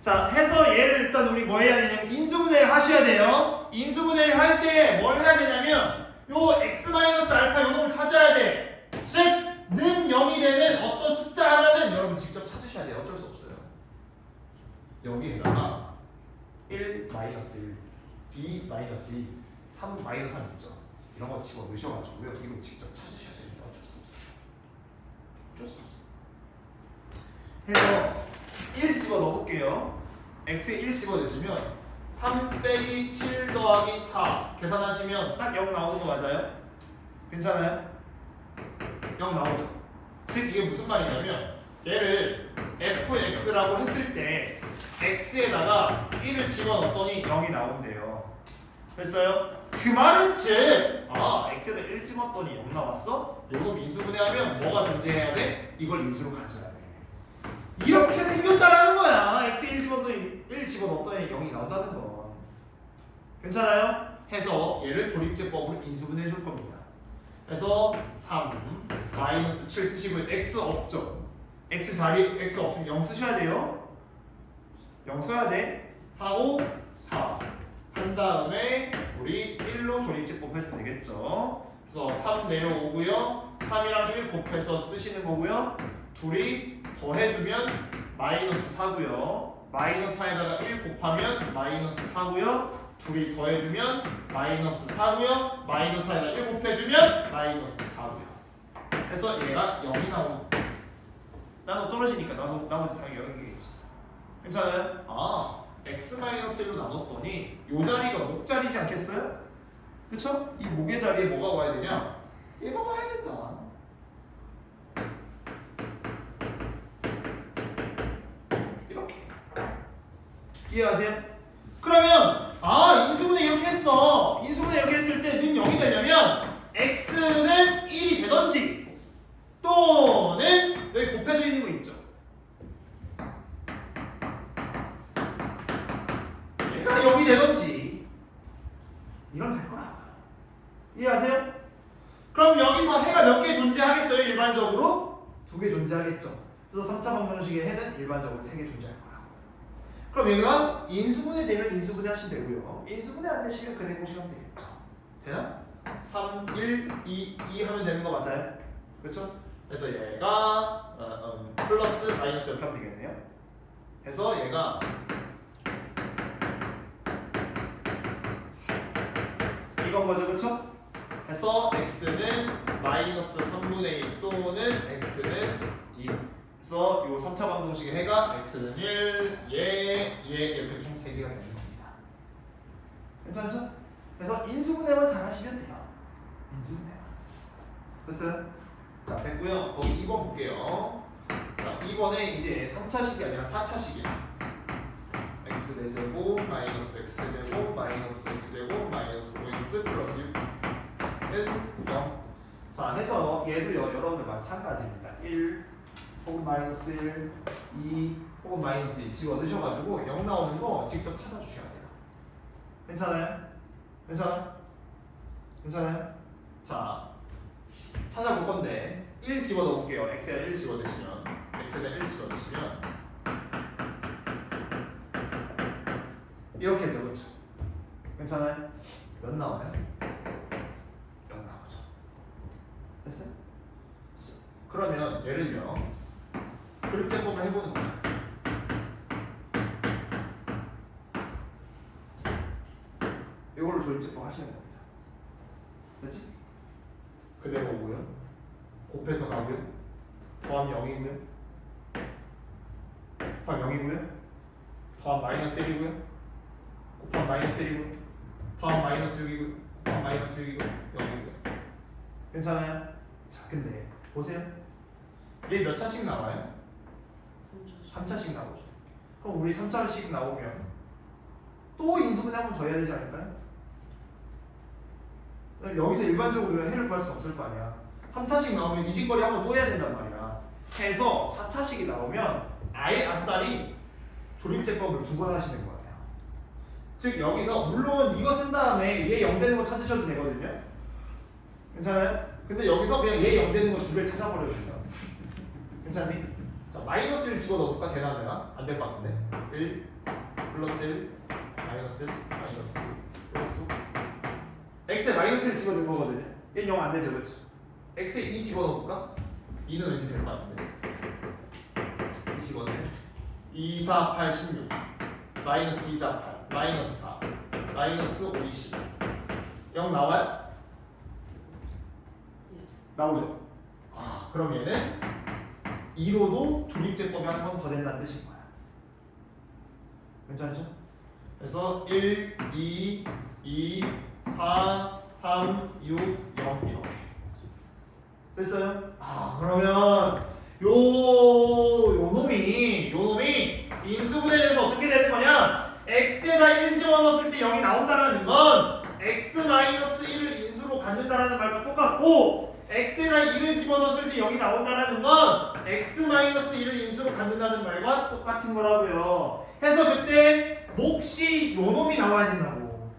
Speaker 1: 자, 해서 얘를 일단 우리 뭐 해야 되냐면 인수분해를 하셔야 돼요. 인수분해를 할 때 뭘 해야 되냐면 요 x 마이너스 알파 요 놈을 찾아야 돼. 즉 는 0이 되는 어떤 숫자 하나는 여러분 직접 찾으셔야 돼요. 어쩔 수 없어요. 여기에다가 1 마이너스 1, 2 마이너스 2, 3 마이너스 3 있죠. 이런 거 집어 넣으셔가지고요. 이거 직접 찾으셔야 됩니다. 어쩔 수 없어요. 어쩔 수 없어요. 해서 1 집어 넣어볼게요. x에 1 집어 넣으시면 3 빼기 7 더하기 4 계산하시면 딱 0 나오는 거 맞아요? 괜찮아요? 0 나오죠? 즉 이게 무슨 말이냐면 얘를 fx라고 했을 때 x에다가 1을 집어넣었더니 0이 나온대요. 됐어요? 그 말은 즉 x에다 1 집어넣었더니 0 나왔어? 이거 인수분해하면 뭐가 존재해야 돼? 이걸 인수로 가져야 돼. 이렇게 생겼다라는 거야. x 1 집어넣었더니 0이 나온다는 거. 괜찮아요? 해서 얘를 조립제법으로 인수분해 줄 겁니다. 그래서 3 마이너스 7 쓰시고요. x 없죠? x 자리 x 없으면 0 쓰셔야 돼요. 0 써야 돼. 하고 4 한 다음에 우리 1로 조립제법 해주면 되겠죠. 그래서 3 내려오고요. 3이랑 1 곱해서 쓰시는 거고요. 둘이 더해주면 마이너스 4고요. 마이너스 4에다가 1 곱하면 마이너스 4고요. 둘이 더해주면 마이너스 4고요. 마이너스 4에다가 1 곱해주면 마이너스 4고요. 그래서 얘가 0이 나오는 거예요. 나도 떨어지니까 나머지 당연히 0이겠지. 괜찮아요? x-1로 나눴더니 요 자리가 목 자리지 않겠어요? 그쵸? 이 목의 자리에 뭐가 와야 되냐? 얘가 와야 된다. 이렇게. 이해하세요? 그러면 인수분해 이렇게 했어. 인수분해 이렇게 했을 때 는 0이 되려면 x는 1이 되던지 또는 여기 곱해져 있는 거 있죠? 얘가 0이 되던지 이런 될 거라고요. 이해하세요? 그럼 여기서 해가 몇 개 존재하겠어요? 일반적으로? 2개 존재하겠죠. 그래서 3차 방정식의 해는 일반적으로 3개 존재할 거라고. 그럼 얘가 인수분해 되면 인수분해 하시면 되고요. 인수분해 안 되시면 그냥 보시면 되겠죠. 되나? 3, 1, 2 하면 되는 거 맞아요? 그렇죠? 그래서 얘가 플러스 마이너스 이렇게 하면 되겠네요. 그래서 얘가 이건 거죠, 그렇죠? 그래서 x는 마이너스 3분의 1 또는 x는 2. 그래서 이 3차 방정식의 해가 x는 1, 이렇게 총 3개가 되는 겁니다. 괜찮죠? 그래서 인수분해만 잘 하시면 돼요. 인수분해만. 됐어요? 자, 됐고요. 거기 2번 볼게요. 자, 2번에 이제 3차식이 아니라 4차식이에요. x제곱 마이너스 x제곱 마이너스 x제곱 마이너스 5x 플러스 6은 0. 자, 해서 얘도 여러분들 마찬가지입니다. 1 혹은 마이너스 1, 2 혹은 마이너스 2 집어 넣으셔가지고 0 나오는 거 직접 찾아주셔야 돼요. 괜찮아요? 괜찮아? 괜찮아요? 자, 찾아볼 건데 1 집어 넣을게요. x에다 1 집어 넣으시면 이렇게 되죠, 그렇죠? 괜찮아요? 몇 나와요? 0 나오죠. 됐어요? 그러면 예를 들어 조립제법을 해보는 거야. 이걸로 조립제법 하시는 겁니다. 됐지? 그대로 오고요. 곱해서 가고요. 더하면 0이고요. 곱하면 0이고요. 더하면 마이너스 1이고요. 곱하면 마이너스 1이고요. 더하면 마이너스 6이고요. 곱하면 마이너스 6이고요. 0이고요. 괜찮아요? 자, 근데 보세요. 얘 몇 차씩 나와요? 3차씩 나오죠. 그럼 우리 3차씩 나오면 또 인수분해 한 번 더 해야 되지 않을까요? 여기서 일반적으로 해를 구할 수 없을 거 아니야. 3차씩 나오면 이 짓거리 한 번 또 해야 된단 말이야. 해서 4차식이 나오면 아예 아싸리 조립제법을 2번 하시는 거예요. 즉 여기서 물론 이거 쓴 다음에 얘 0 되는 거 찾으셔도 되거든요. 괜찮아요? 근데 여기서 그냥 얘 0 되는 거 2배를 찾아버려주세요. 괜찮니? 자, 마이너스 1 집어넣을까? 되나 안 되나? 안 될 것 같은데. 1 플러스 1 마이너스 1 마이너스 플러스 x에 마이너스 1 집어넣은 거거든요. 얘는 0 안 되죠, 그렇죠? x에 2 집어넣을까? 2는 왠지 될 것 같은데. 2 집어넣으면 2, 4, 8, 16 마이너스 2, 4, 8 마이너스 4 마이너스 5, 20 0 나와요? 나오죠? 그럼 얘는 2로도 조립제법이 한 번 더 된다는 뜻인 거야. 괜찮죠? 그래서 1, 2, 2, 4, 3, 6, 0 이렇게 됐어요? 아 그러면 요 놈이 인수분해에서 어떻게 되는 거냐? x에다 1 집어넣었을 때 0이 나온다는 건 x-1을 인수로 갖는다라는 말과 똑같고 x에다 1을 집어넣었을 때 0이 나온다는 건 x-1을 인수로 갖는다는 말과 똑같은 거라고요. 해서 그때 몫이 요 놈이 나와야 된다고.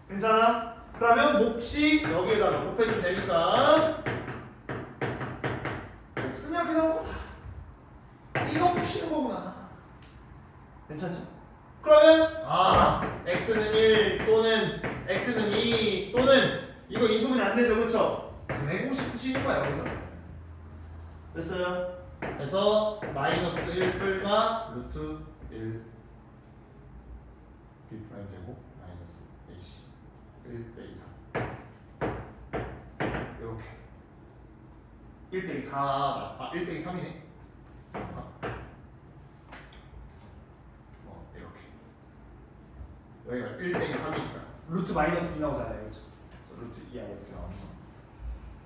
Speaker 1: 괜찮아? 그러면 몫이 여기에다가 곱해주면 되니까 몫은 이렇게 나온 거다. 이거 푸시는 거구나. 괜찮죠? 그러면 x는 1 또는 x는 2 또는 이거 인수분해 안 되죠, 그렇죠? 분해 공식 쓰시는 거야 여기서. 됐어요? 그래서 마이너스 1뿔과 루트 1 b 프라임 제곱 마이너스 ac 1 빼기 3 이렇게 1 빼기 4 1 빼기 3이네. 이렇게 여기가 1 빼기 3이니까 루트 마이너스 2 나오잖아요, 그렇죠? 그래서 루트 2 이렇게 나오는 거.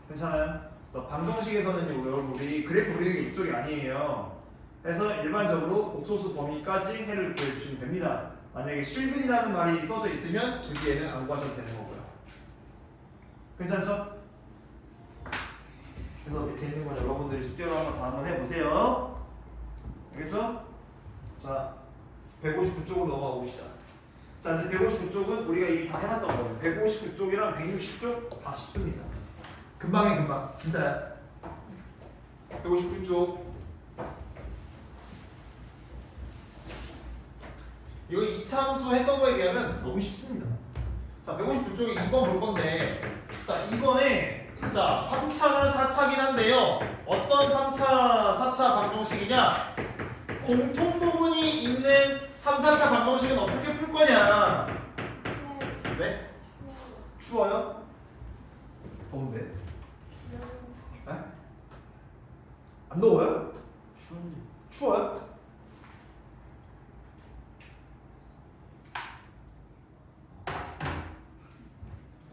Speaker 1: 괜찮아요? 그래서 방정식에서는 여러분 우리 그래프 그리는 게 이쪽이 아니에요. 그래서 일반적으로 복소수 범위까지 해를 구해주시면 됩니다. 만약에 실근이라는 말이 써져 있으면 두 개는 안 구하셔도 되는 거고요. 괜찮죠? 그래서 밑에 있는 건 여러분들이 숙제로 한번 해보세요. 알겠죠? 자, 159쪽으로 넘어가 봅시다. 자, 이제 159쪽은 우리가 이미 다 해봤던 거예요. 159쪽이랑 160쪽 다 쉽습니다. 금방에 금방, 진짜야. 159쪽. 이거 이차함수 했던 거에 비하면 너무 쉽습니다. 자, 159쪽에 2번 볼 건데, 자, 2번에 자, 3차는 4차긴 한데요. 어떤 3차, 4차 방정식이냐? 공통 부분이 있는 3, 4차 방정식은 어떻게 풀 거냐? 네? 추워요? 더운데? 네? 안 더워요?
Speaker 2: 추운데.
Speaker 1: 추워요?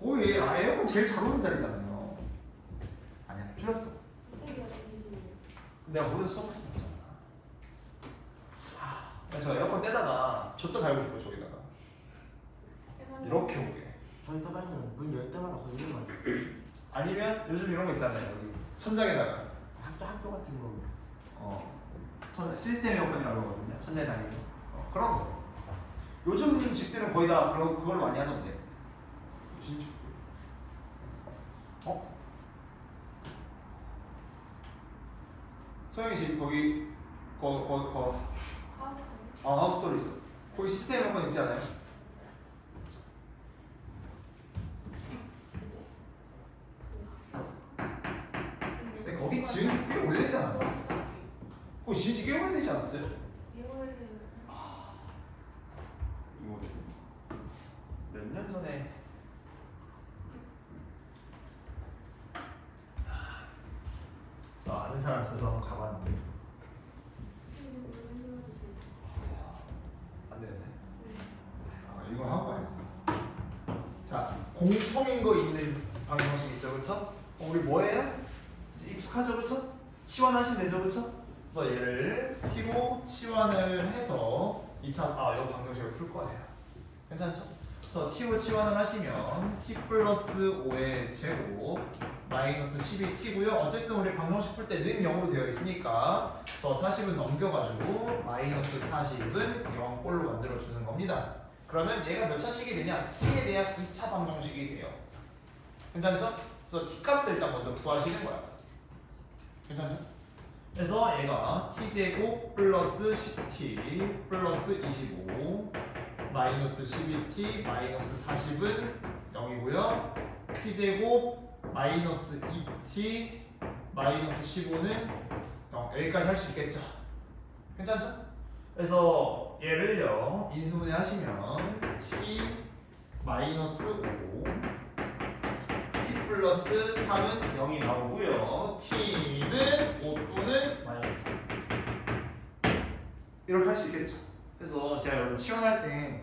Speaker 1: 오예, 에어컨 제일 잘 오는 자리잖아요. 아니야, 줄였어. 내가 모두 써볼 수 없잖아. 저 에어컨 떼다가 젖도 달고 싶어 저기다가. 이렇게 오게.
Speaker 2: 저희 떠다니면 문 열 때마다 걸리는 거 아니에요?
Speaker 1: 아니면 요즘 이런 거 있잖아요. 여기 천장에다가
Speaker 2: 학교 같은 거.
Speaker 1: 시스템 에어컨이라고 하거든요. 천장에 달리는 그런 거. 요즘 집들은 거의 다 그걸로 많이 하던데. 진짜. 소영이 집 거기 하우스토리죠. 거기 시스템 에어컨 있지 않아요? 근데 거기 지은 지 꽤 오래되지 않았나? 거기 지은 지 꽤 오래되지 않았어요? 이거 몇 년 전에 저 아는 사람 있어서 한번 가봤는데 안 되는데? 이거 하고 가야지. 자, 공통인 거 있는 방정식 있죠, 그렇죠? 우리 뭐예요? 이제 익숙하죠, 그렇죠? 치환하시면 되죠, 그렇죠? 그래서 얘를 t로 치환을 해서 2차 이거 방정식을 풀 거예요. 괜찮죠? 그래서 t로 치환을 하시면 t 플러스 5의 제곱 마이너스 12t고요. 어쨌든 우리 방정식 풀 때 는 0으로 되어 있으니까 저 40은 넘겨가지고 마이너스 40은 0꼴로 만들어주는 겁니다. 그러면 얘가 몇 차식이 되냐? t에 대한 2차 방정식이 돼요. 괜찮죠? 그래서 t 값을 일단 먼저 구하시는 거야. 괜찮죠? 그래서 얘가 t제곱 플러스 10t 플러스 25 마이너스 12t 마이너스 40은 0이고요. t제곱 마이너스 2t 마이너스 15는 0. 여기까지 할 수 있겠죠? 괜찮죠? 그래서 얘를요 인수분해 하시면 t 마이너스 5 t 플러스 3은 0이 나오고요. t는 5 또는 마이너스 3 이렇게 할 수 있겠죠? 그래서 제가 여러분 치환할 때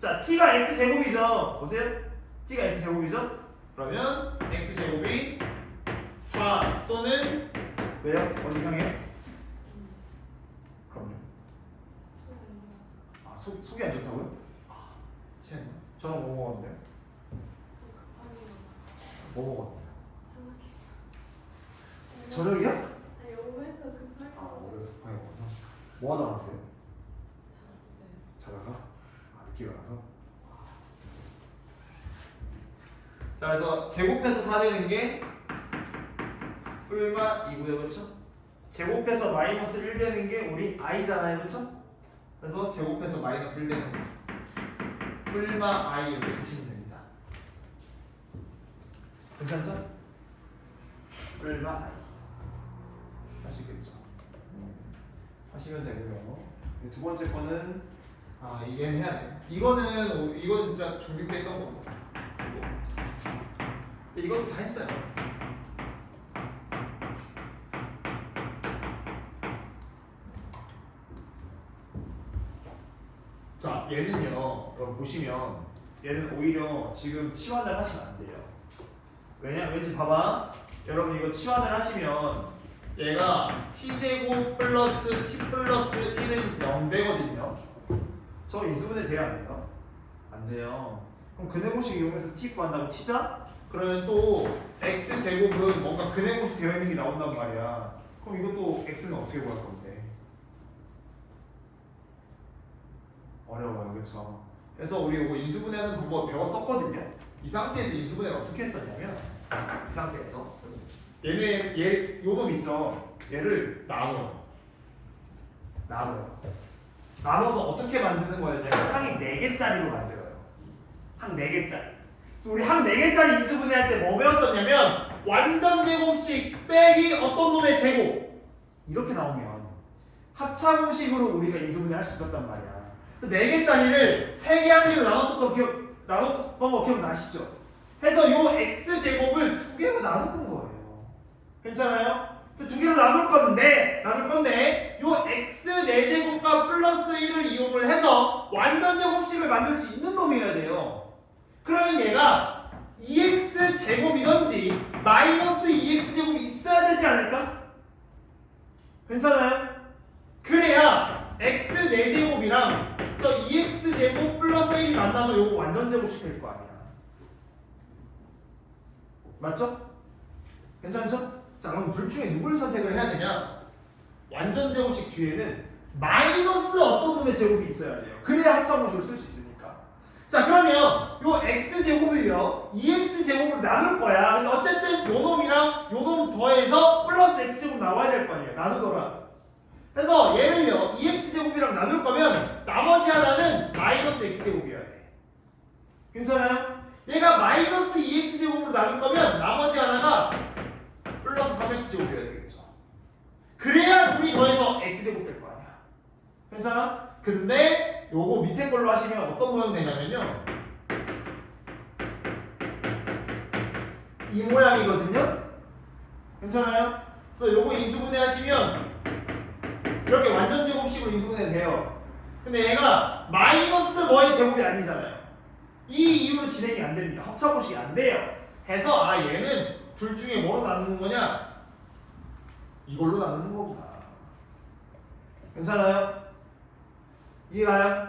Speaker 1: 자, t가 x제곱이죠. 보세요. t가 x제곱이죠. 그러면 x제곱이 4 또는 왜요? 어디 향해요? 그럼요. 아, 속이 안 좋다고요? 저는 뭐 먹었는데요? 뭐 먹었는데요? 저녁이요? 아, 오래서 급하게 먹었나? 뭐 하다 왔어요? 자다가? 아, 늦게 일어나서? 자, 그래서 제곱해서 4 되는 게 뿔마 2고요, 그쵸? 제곱해서 마이너스 1 되는 게 우리 i잖아요, 그쵸? 그래서 제곱해서 마이너스 1 되는 거 뿔마 i 이렇게 쓰시면 됩니다. 괜찮죠? 뿔마 i 하시겠죠? 하시면 되고요. 두 번째 거는 이게는 해야 돼. 이건 진짜 중급 때 했던 거고. 이것도 다 했어요. 자, 얘는요, 여러분 보시면 얘는 오히려 지금 치환을 하시면 안 돼요. 왠지 봐봐. 여러분 이거 치환을 하시면 얘가 t제곱 플러스 t 플러스 1은 0 되거든요. 저 인수분해 돼요, 안 돼요? 안 돼요. 그럼 근해공식 이용해서 t 구한다고 치자? 그러면 또 x제곱은 뭔가 근해공식 되어 있는 게 나온단 말이야. 그럼 이것도 x는 어떻게 구할 건데? 어려워요, 그렇죠? 그래서 우리 이거 인수분해하는 방법 배웠었거든요. 이 상태에서 인수분해를 어떻게 했었냐면 이 상태에서 요놈 있죠? 얘를 나눠요. 나눠서 어떻게 만드는 거였냐면 항이 4개짜리로 만들어요. 항 4개짜리. 그래서 우리 항 4개짜리 인수분해할 때 뭐 배웠었냐면 완전 제곱식 빼기 어떤 놈의 제곱 이렇게 나오면 합차공식으로 우리가 인수분해할 수 있었단 말이야. 그래서 4개짜리를 3개 한 개로 나눴던 거 기억나시죠? 해서 요 x제곱을 2개로 나누는 거예요. 괜찮아요? 2개로 나눌 건데 요 x 4제곱과 플러스 1을 이용을 해서 완전 제곱식을 만들 수 있는 놈이어야 돼요. 그러면 얘가 2x제곱이던지 마이너스 2x제곱이 있어야 되지 않을까? 괜찮아요? 그래야 x 4제곱이랑 저 2x제곱 플러스 1이 만나서 요거 완전 제곱식 될 거 아니야. 맞죠? 괜찮죠? 자, 그럼 둘 중에 누굴 선택을 해야 되냐? 완전 제곱식 뒤에는 마이너스 어떤 놈의 제곱이 있어야 돼요. 그래야 합차공식을 쓸 수 있으니까. 자, 그러면 요 x제곱을요 2x제곱으로 나눌 거야. 근데 어쨌든 요 놈이랑 요 놈 더해서 플러스 x제곱 나와야 될 거 아니에요. 나누더라. 그래서 얘를요 2x제곱이랑 나눌 거면 나머지 하나는 마이너스 x제곱이어야 돼. 괜찮아요? 얘가 마이너스 2x제곱으로 나눌 거면 나머지 하나가 플러스 3x제곱이어야 되겠죠. 그래야 둘이 더해서 x제곱 될 거 아니야. 괜찮아? 근데 요거 밑에 걸로 하시면 어떤 모양 되냐면요 이 모양이거든요. 괜찮아요? 그래서 요거 인수분해 하시면 이렇게 완전 제곱식으로 인수분해 돼요. 근데 얘가 마이너스 뭐의 제곱이 아니잖아요. 이 이유로 진행이 안 됩니다. 합차공식이 안 돼요. 해서 얘는 둘 중에 뭐로 나누는 거냐? 이걸로 나누는 거구나. 괜찮아요? 이해가요?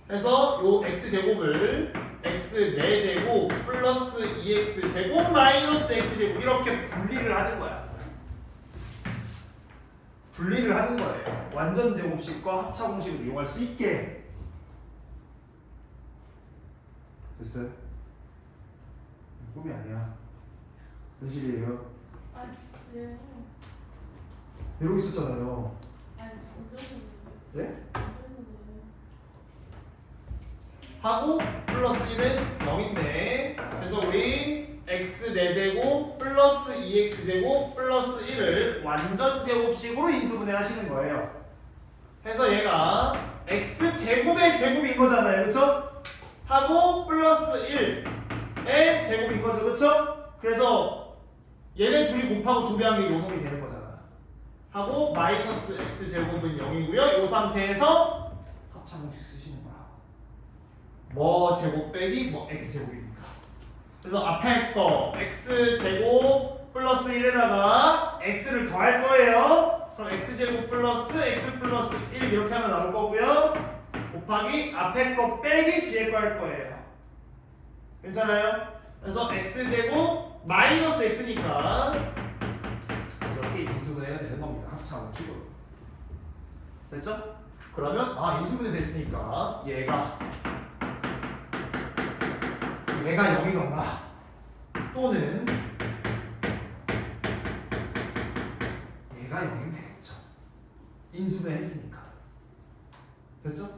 Speaker 1: 그래서 요 x제곱을 x 4제곱 플러스 2x제곱 마이너스 x제곱 이렇게 분리를 하는 거야. 분리를 하는 거예요. 완전 제곱식과 합차공식을 이용할 수 있게. 됐어요? 꿈이 아니야. 현실이에요.
Speaker 4: 네.
Speaker 1: 이러고 있었잖아요. 예? 하고 플러스 1은 0인데 그래서 우리 x 4제곱 플러스 2x제곱 플러스 1을 완전 제곱식으로 인수분해 하시는 거예요. 해서 얘가 x제곱의 제곱인 거잖아요. 그쵸? 하고 플러스 1의 제곱인 거죠. 그쵸? 그래서 얘네 둘이 곱하고 2배 한 게 요놈이 되는 거잖아. 하고 마이너스 x제곱은 0이고요. 이 상태에서 합차공식 쓰시는 거야. 뭐 제곱 빼기 뭐 x 제곱이니까. 그래서 앞에 거 x 제곱 플러스 1에다가 x를 더할 거예요. 그럼 x 제곱 플러스 x 플러스 1 이렇게 하면 나올 거고요. 곱하기 앞에 거 빼기 뒤에 거 할 거예요. 괜찮아요? 그래서 x 제곱 마이너스 x니까 이렇게 인수분해가 되는 겁니다. 합차함식으로. 됐죠? 그러면 인수분해 됐으니까 얘가 0이던가 또는 얘가 0이면 되겠죠. 인수분해 했으니까. 됐죠?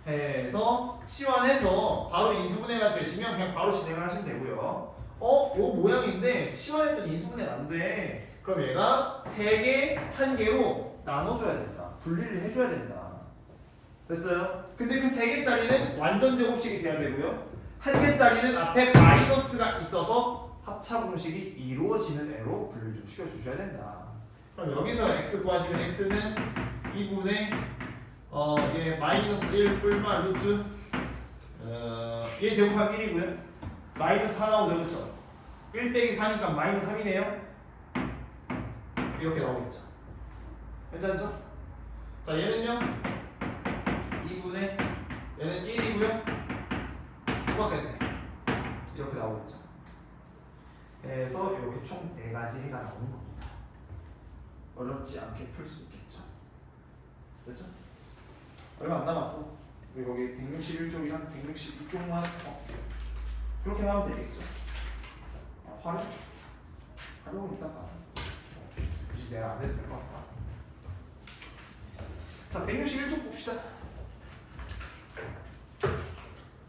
Speaker 1: 해서 치환해서 바로 인수분해가 되시면 그냥 바로 진행을 하시면 되고요. 요 모양인데 치환했더니 인수분해가 안 돼. 그럼 얘가 3개, 1개로 나눠줘야 된다. 분리를 해줘야 된다. 됐어요? 근데 그 3개짜리는 완전 제곱식이 돼야 되고요. 1개짜리는 앞에 마이너스가 있어서 합차 공식이 이루어지는 애로 분류 좀 시켜주셔야 된다. 그럼 여기서 x 구하시면 x는 2분의 얘 마이너스 1 뿔마 루트 얘 제곱하면 1이고요. 마이너스 4 나오죠, 그쵸? 1 빼기 4니까 마이너스 3이네요. 이렇게 나오겠죠. 괜찮죠? 자, 얘는요 2분의 얘는 1이고요. 똑같겠네. 이렇게 나오겠죠. 그래서 이렇게 총 4가지 해가 나오는 겁니다. 어렵지 않게 풀 수 있겠죠. 됐죠? 얼마 안 남았어. 그리고 여기 161쪽이랑 162쪽만 그렇게 하면 되겠죠. 활용은 이따 봐서. 굳이 내가 안 해도 될 것 같다. 자, 161쪽 봅시다.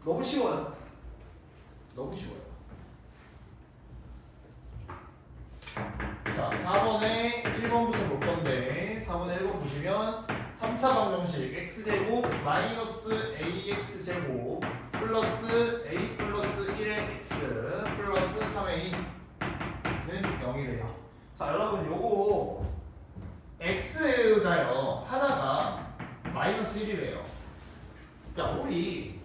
Speaker 1: 너무 쉬워요. 너무 쉬워요. 자, 4번에 1번부터 볼 건데 4번에 1번 보시면 3차 방정식 x제곱 마이너스 ax제곱 플러스 a 플러스 1의 x 플러스 3a는 0이래요. 자, 여러분 요거 x가요 하나가 마이너스 1이래요. 야, 우리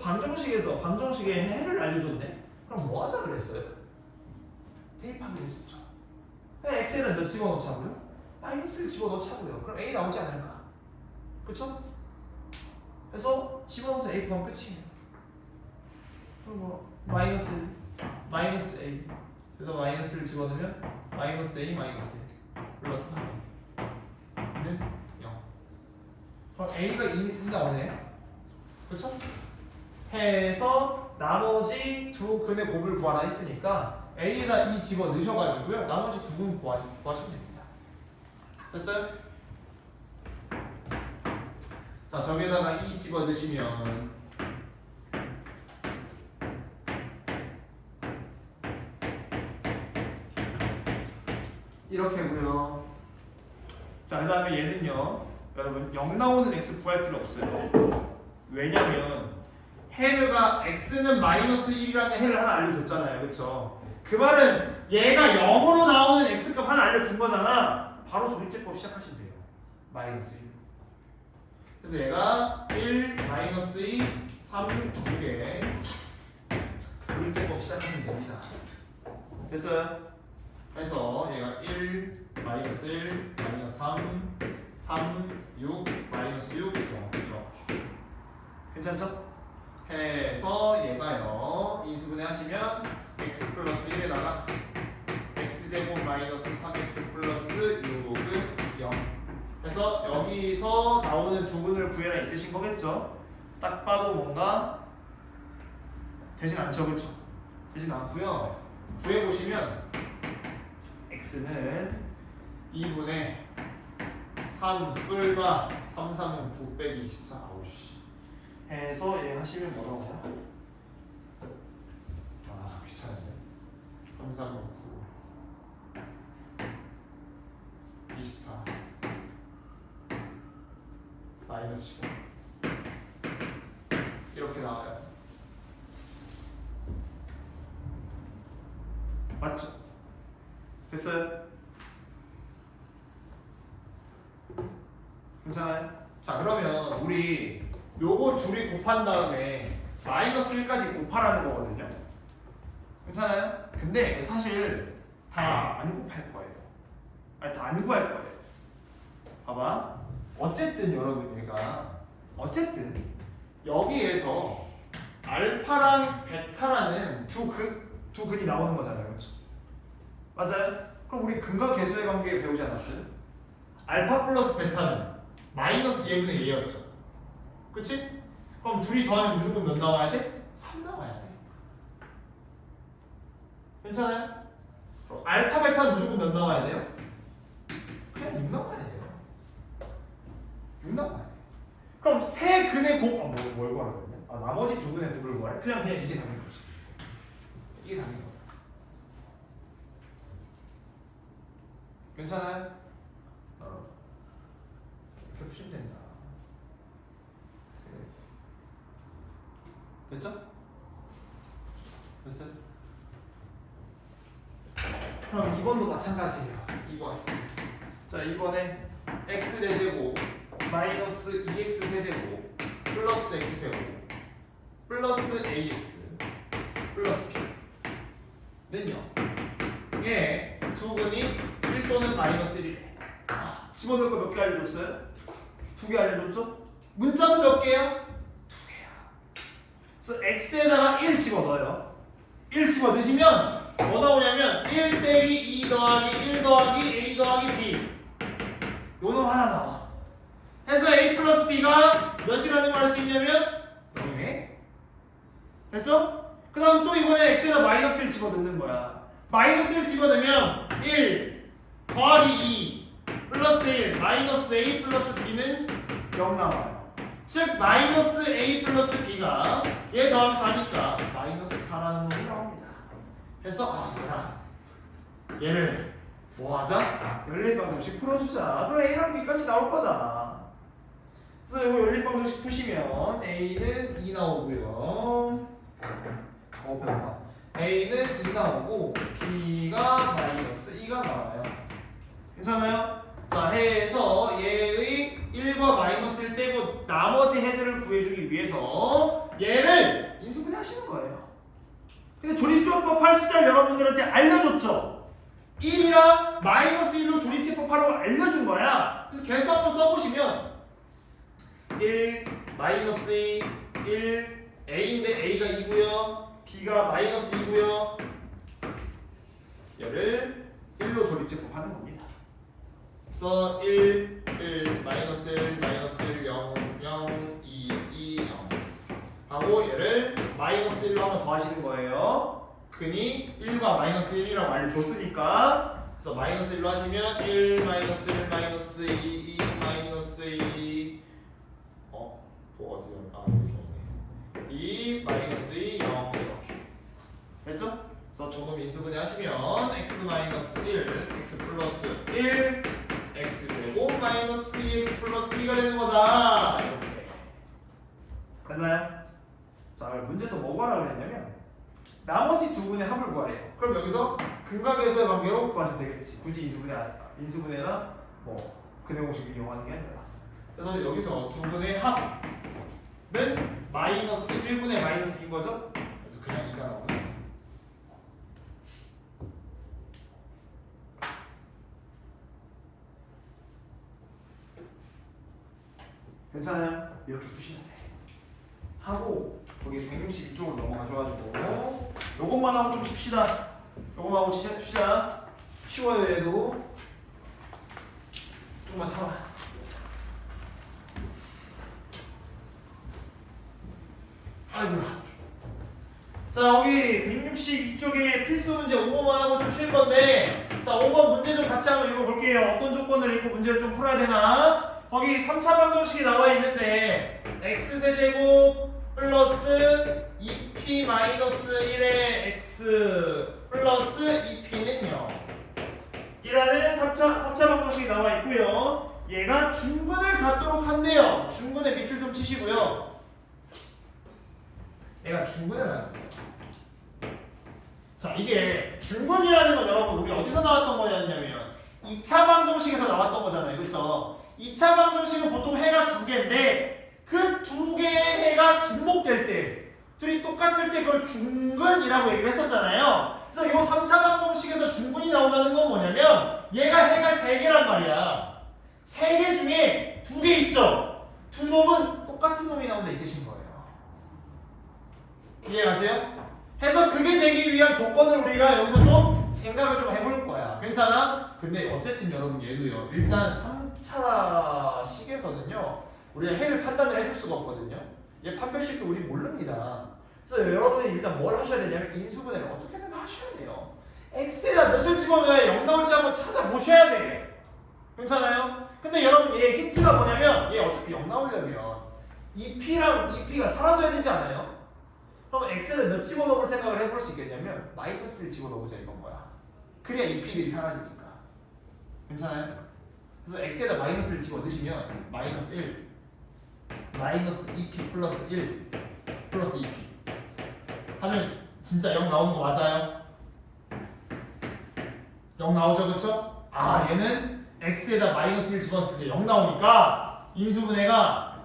Speaker 1: 방정식에서 방정식에 해를 알려줬네. 그럼 뭐 하자 그랬어요? 대입하기로 했었죠. x에는 몇 집어넣자고요? 마이너스를 집어넣자고요. 그럼 a 나오지 않을까? 그쵸? 그래서 집어넣어서 a 구하면 끝이에요. 그럼 뭐 마이너스 a 그래서 마이너스를 집어넣으면 마이너스 a 마이너스 a 플러스 3a는 0. 그럼 a가 2 나오네. 그쵸? 해서 나머지 두 근의 곱을 구하라 했으니까 A에다 2 집어 넣으셔가지고요. 나머지 두 근 구하시면 됩니다. 됐어요? 자, 저기에다가 2 집어 넣으시면 이렇게고요. 자, 그 다음에 얘는요. 여러분 0 나오는 x 구할 필요 없어요. 왜냐면 해르가 x는 마이너스 1이라는 해를 하나 알려줬잖아요. 그쵸? 그 말은 얘가 0으로 나오는 x값 하나 알려준 거잖아. 바로 조립제법 시작하시면 돼요. 마이너스 1. 그래서 얘가 1, 마이너스 2, 3, 2개 조립제법 시작하시면 됩니다. 됐어요? 그래서 얘가 1, 마이너스 1, 마이너스 3, 3, 6, 마이너스 6, 0 이렇게. 괜찮죠? 해서 얘가요 인수분해 하시면 x 플러스 1에다가 x제곱 마이너스 3x 플러스 6은 0. 그래서 여기서 나오는 두 근을 구해라 이 뜻인 거겠죠? 딱 봐도 뭔가 되진 않죠, 그렇죠? 되진 않고요. 구해보시면 x는 2분의 3 뿔마 3, 3은 9 빼기 24 아우씨 해서 얘 하시면 뭐라고 해요? 귀찮은데 3, 3은 9 24 마이너스 15 이렇게 나와요. 맞죠? 됐어요? 괜찮아요? 자, 그러면 우리 요거 둘이 곱한 다음에 마이너스 1까지 곱하라는 거거든요. 괜찮아요? 근데 사실 다 안 곱할 거예요. 아니 다 안 구할 거예요. 봐봐. 어쨌든 여러분 얘가 어쨌든 여기에서 알파랑 베타라는 두 근이 나오는 거잖아요. 그렇죠? 맞아요? 그럼 우리 근과 계수의 관계 배우지 않았어요? 알파 플러스 베타는 마이너스 예분의 예였죠. 그치? 그럼 둘이 더하면 무조건 몇 나와야 돼? 3 나와야 돼. 괜찮아요? 그럼 알파 베타는 무조건 몇 나와야 돼요? 그냥 6 나와야 돼요. 6 나와야 돼. 그럼 세 근의 뭘 구하거든요? 나머지 두 근의 곱을 구하래? 그냥 이게 답인 거지. 이게 답인 거야. 괜찮아요? 이렇게 푸시면 된다. 됐죠? 됐어요? 그럼 2번도 마찬가지예요. 2번. 자, 2번에 x 4제곱 마이너스 2x 세제곱 플러스 x제곱 플러스 ax 플러스 b는요. 얘 두 근이 1 또는 마이너스 1이래. 집어넣을 거 몇 개 알려줬어요? 2개 알려줬죠? 문자는 몇 개야? 2개야. 그래서 x에다가 1 집어넣어요. 1 집어넣으시면 뭐 나오냐면 1 빼기 2 더하기 1 더하기 a 더하기 b 요 놈 하나 나와. 해서 a 플러스 b가 몇이라는 걸 알 수 있냐면 0이네. 됐죠? 그 다음 또 이번에 x에다 마이너스 1 집어넣는 거야. 마이너스 1 집어넣으면 1 더하기 2 플러스 1 마이너스 a 플러스 b는 0 나와요. 즉 마이너스 a 플러스 b가 얘 더하면 4니까 마이너스 4라는 놈이 나옵니다. 그래서 얘를 뭐 하자? 연립방정식 풀어주자. 그럼 a랑 b까지 나올 거다. 그래서 이거 연립방정식 푸시면 a는 2 나오고요. 배고파. a는 2 나오고 b가 마이너스 2가 나와요. 괜찮아요? 자, 해서 얘의 1과 마이너스 1 빼고 나머지 헤드를 구해주기 위해서 얘를 인수분해 하시는 거예요. 근데 조립조합법 할 숫자를 여러분들한테 알려줬죠? 1이랑 마이너스 1로 조립조합법 하라고 알려준 거야. 그래서 계수 한번 써보시면 1 마이너스 2 1 a인데 a가 2고요 b가 마이너스 2고요 얘를 1로 조립제법 하는 겁니다. 그래서 1 마이너스 1 마이너스 1 0 0 2 0 하고 얘를 마이너스 1로 한번 더 하시는 거예요. 근이 1과 마이너스 1이라고 알려줬으니까. 그래서 마이너스 1로 하시면 1 마이너스 1 마이너스 2 2 마이너스 2 2 마이너스 2 0 이렇게 됐죠? 그래서 조금 인수분해 하시면 x 마이너스 1 x 플러스 1 x 제곱 마이너스 2x 플러스 2가 되는 거다. 이렇게 됐나요? 자, 문제에서 뭐 구하라고 그랬냐면 나머지 두 분의 합을 구하래요. 그럼 여기서 근과 계수의 관계로 구하시면 되겠지. 굳이 인수분해나 뭐 근의 공식을 이용하는 게 아니라. 그래서 여기서 두 분의 합은 마이너스 1분의 마이너스 2인 거죠? 그래서 그냥 2가 나오네. 괜찮아요? 이렇게 푸시면 돼. 하고 거기 162쪽으로 넘어가셔가지고 요것만 하고 좀 칩시다. 요것만 하고 칩시다. 쉬워요 얘도. 조금만 참아. 아이고야. 자, 여기 162쪽에 필수 문제 5번만 하고 좀 쉴 건데, 자, 5번 문제 좀 같이 한번 읽어볼게요. 어떤 조건을 읽고 문제를 좀 풀어야 되나? 거기 3차 방정식이 나와 있는데, x세제곱 플러스 2p 마이너스 1의 x 플러스 2p는요. 이라는 3차 방정식이 나와 있고요. 얘가 중근을 갖도록 한대요. 중근의 밑줄 좀 치시고요. 얘가 중근을 하는 거예요. 자, 이게 중근이라는 건 여러분 우리 어디서 나왔던 거였냐면 2차 방정식에서 나왔던 거잖아요. 그렇죠? 2차 방정식은 보통 해가 2개인데 그 2개의 해가 중복될 때 둘이 똑같을 때 그걸 중근이라고 얘기를 했었잖아요. 그래서 이 3차 방정식에서 중근이 나온다는 건 뭐냐면 얘가 해가 3개란 말이야. 3개 중에 2개 있죠? 두 놈은 똑같은 놈이 나온다 이 뜻인 거예요. 이해가세요? 해서 그게 되기 위한 조건을 우리가 여기서 좀 생각을 좀 해볼 거야. 괜찮아? 근데 어쨌든 여러분 얘도요. 일단 3차 식에서는요. 우리가 해를 판단을 해줄 수가 없거든요. 얘 판별식도 우리 모릅니다. 그래서 여러분이 일단 뭘 하셔야 되냐면 인수분해를 어떻게든 하셔야 돼요. x에다 몇을 집어넣어야 0 나올지 한번 찾아보셔야 돼. 괜찮아요? 근데 여러분 얘 힌트가 뭐냐면 얘 어차피 0 나오려면 이 p랑 이 p가 사라져야 되지 않아요? 그럼 x에다 몇 집어넣을 생각을 해볼 수 있겠냐면 마이너스를 집어넣어보자 이건 거야. 그래야 이 p들이 사라지니까. 괜찮아요? 그래서 x에다 마이너스를 집어넣으시면 마이너스 1 마이너스 2p 플러스 1 플러스 2p 하면 진짜 0 나오는 거 맞아요? 0 나오죠, 그쵸? 아, 얘는 x에다 마이너스 1 집어넣었을 때 0 나오니까 인수분해가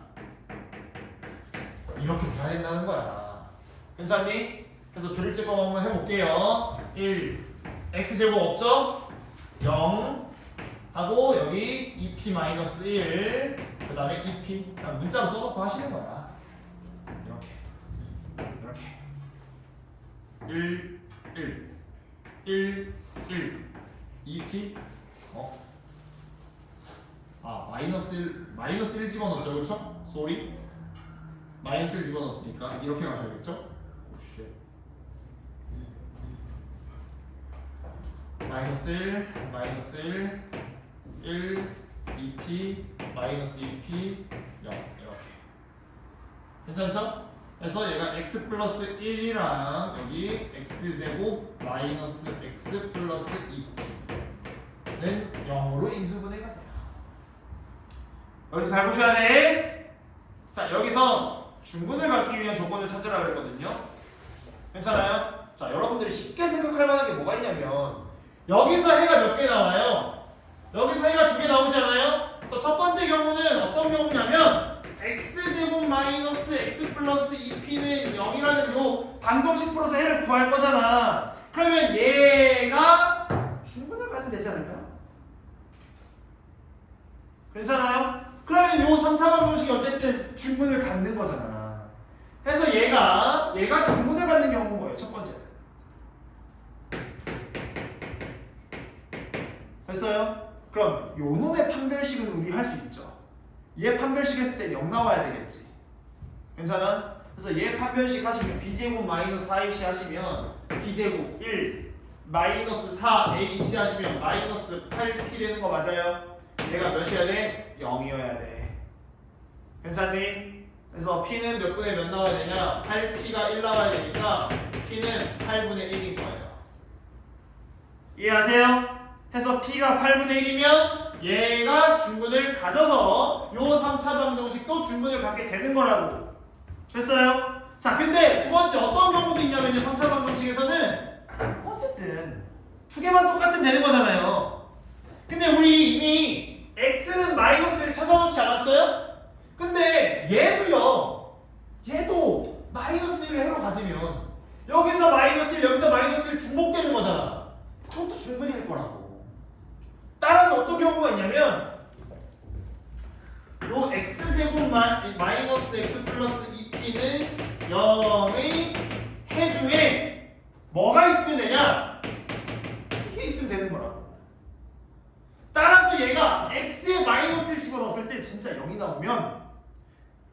Speaker 1: 이렇게 돼야 된다는 거야. 괜찮니? 그래서 조립제법 한번 해볼게요. 1 x제곱 없죠? 0 하고 여기 2p 마이너스 1 그 다음에 2p 그냥 문자로 써놓고 하시는 거야. 이렇게 1 2p 마이너스 1 집어넣었죠, 그쵸? 쏘리 마이너스 1 집어넣었으니까 이렇게 가셔야겠죠? 마이너스 1 2p 마이너스 2p 0 이렇게 괜찮죠? 그래서 얘가 x 플러스 1이랑 여기 x제곱 마이너스 x 플러스 2p는 0으로 인수분해가 돼요. 여기서 잘 보셔야 돼. 자, 여기서 중근을 갖기 위한 조건을 찾으라고 했거든요. 괜찮아요? 자, 여러분들이 쉽게 생각할 만한 게 뭐가 있냐면 여기서 해가 몇 개 나와요? 여기서 해가 2개 나오지 않아요? 첫 번째 경우는 어떤 경우냐면 x제곱 마이너스 x 플러스 2p는 0이라는 요 방정식 풀어서 해를 구할 거잖아. 그러면 얘가 중근을 가지면 되지 않을까요? 괜찮아요? 그러면 요 3차 방정식이 어쨌든 중근을 갖는 거잖아. 그래서 얘가 중근을 갖는 경우인 거예요. 첫 번째. 됐어요? 그럼 요 놈의 판별식은 우리 할 수 있죠. 얘 판별식 했을 때 0 나와야 되겠지. 괜찮아? 그래서 얘 판별식 하시면 b제곱 마이너스 4ac 하시면 b제곱 1 마이너스 4ac 하시면 마이너스 8p 되는 거 맞아요? 얘가 몇이어야 돼? 0이어야 돼. 괜찮니? 그래서 p는 몇 분의 몇 나와야 되냐? 8p가 1 나와야 되니까 p는 8분의 1인 거예요. 이해하세요? 해서 p가 8분의 1이면 얘가 중근을 가져서 요 3차 방정식도 중근을 갖게 되는 거라고. 됐어요? 자, 근데 두 번째 어떤 경우도 있냐면요. 3차 방정식에서는 어쨌든 두 개만 똑같으면 되는 거잖아요. 근데 우리 이미 x는 마이너스를 찾아놓지 않았어요? 근데 얘도 마이너스 1을 해로 가지면 여기서 마이너스 1, 여기서 마이너스 1 중복되는 거잖아. 그것도 중근일 거라고. 따라서 어떤 경우가 있냐면 요 x제곱 마이너스 x 플러스 2p는 0의 해 중에 뭐가 있으면 되냐? 이게 있으면 되는 거라고. 따라서 얘가 x에 마이너스를 집어넣었을 때 진짜 0이 나오면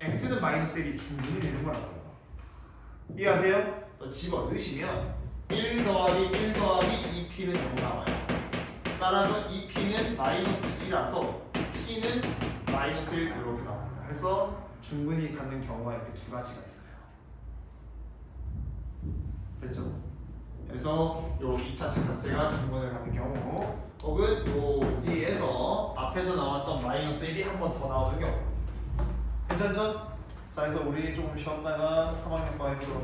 Speaker 1: x는 마이너스 1이 중근이 되는 거라고요. 이해하세요? 집어넣으시면 1 더하기 1 더하기 2p는 0 나와요. 따라서 2p는 마이너스 2라서 p는 마이너스 1 이렇게 나옵니다. 그래서 중근이 갖는 경우가 이렇게 두 가지가 있어요. 됐죠? 그래서 요 2차식 자체가 중근을 갖는 경우 혹은 여기에서 앞에서 나왔던 마이너스 1이 한 번 더 나오는 경우. 괜찮죠? 자, 그래서 우리 조금 쉬었다가 3학년 거 해보도록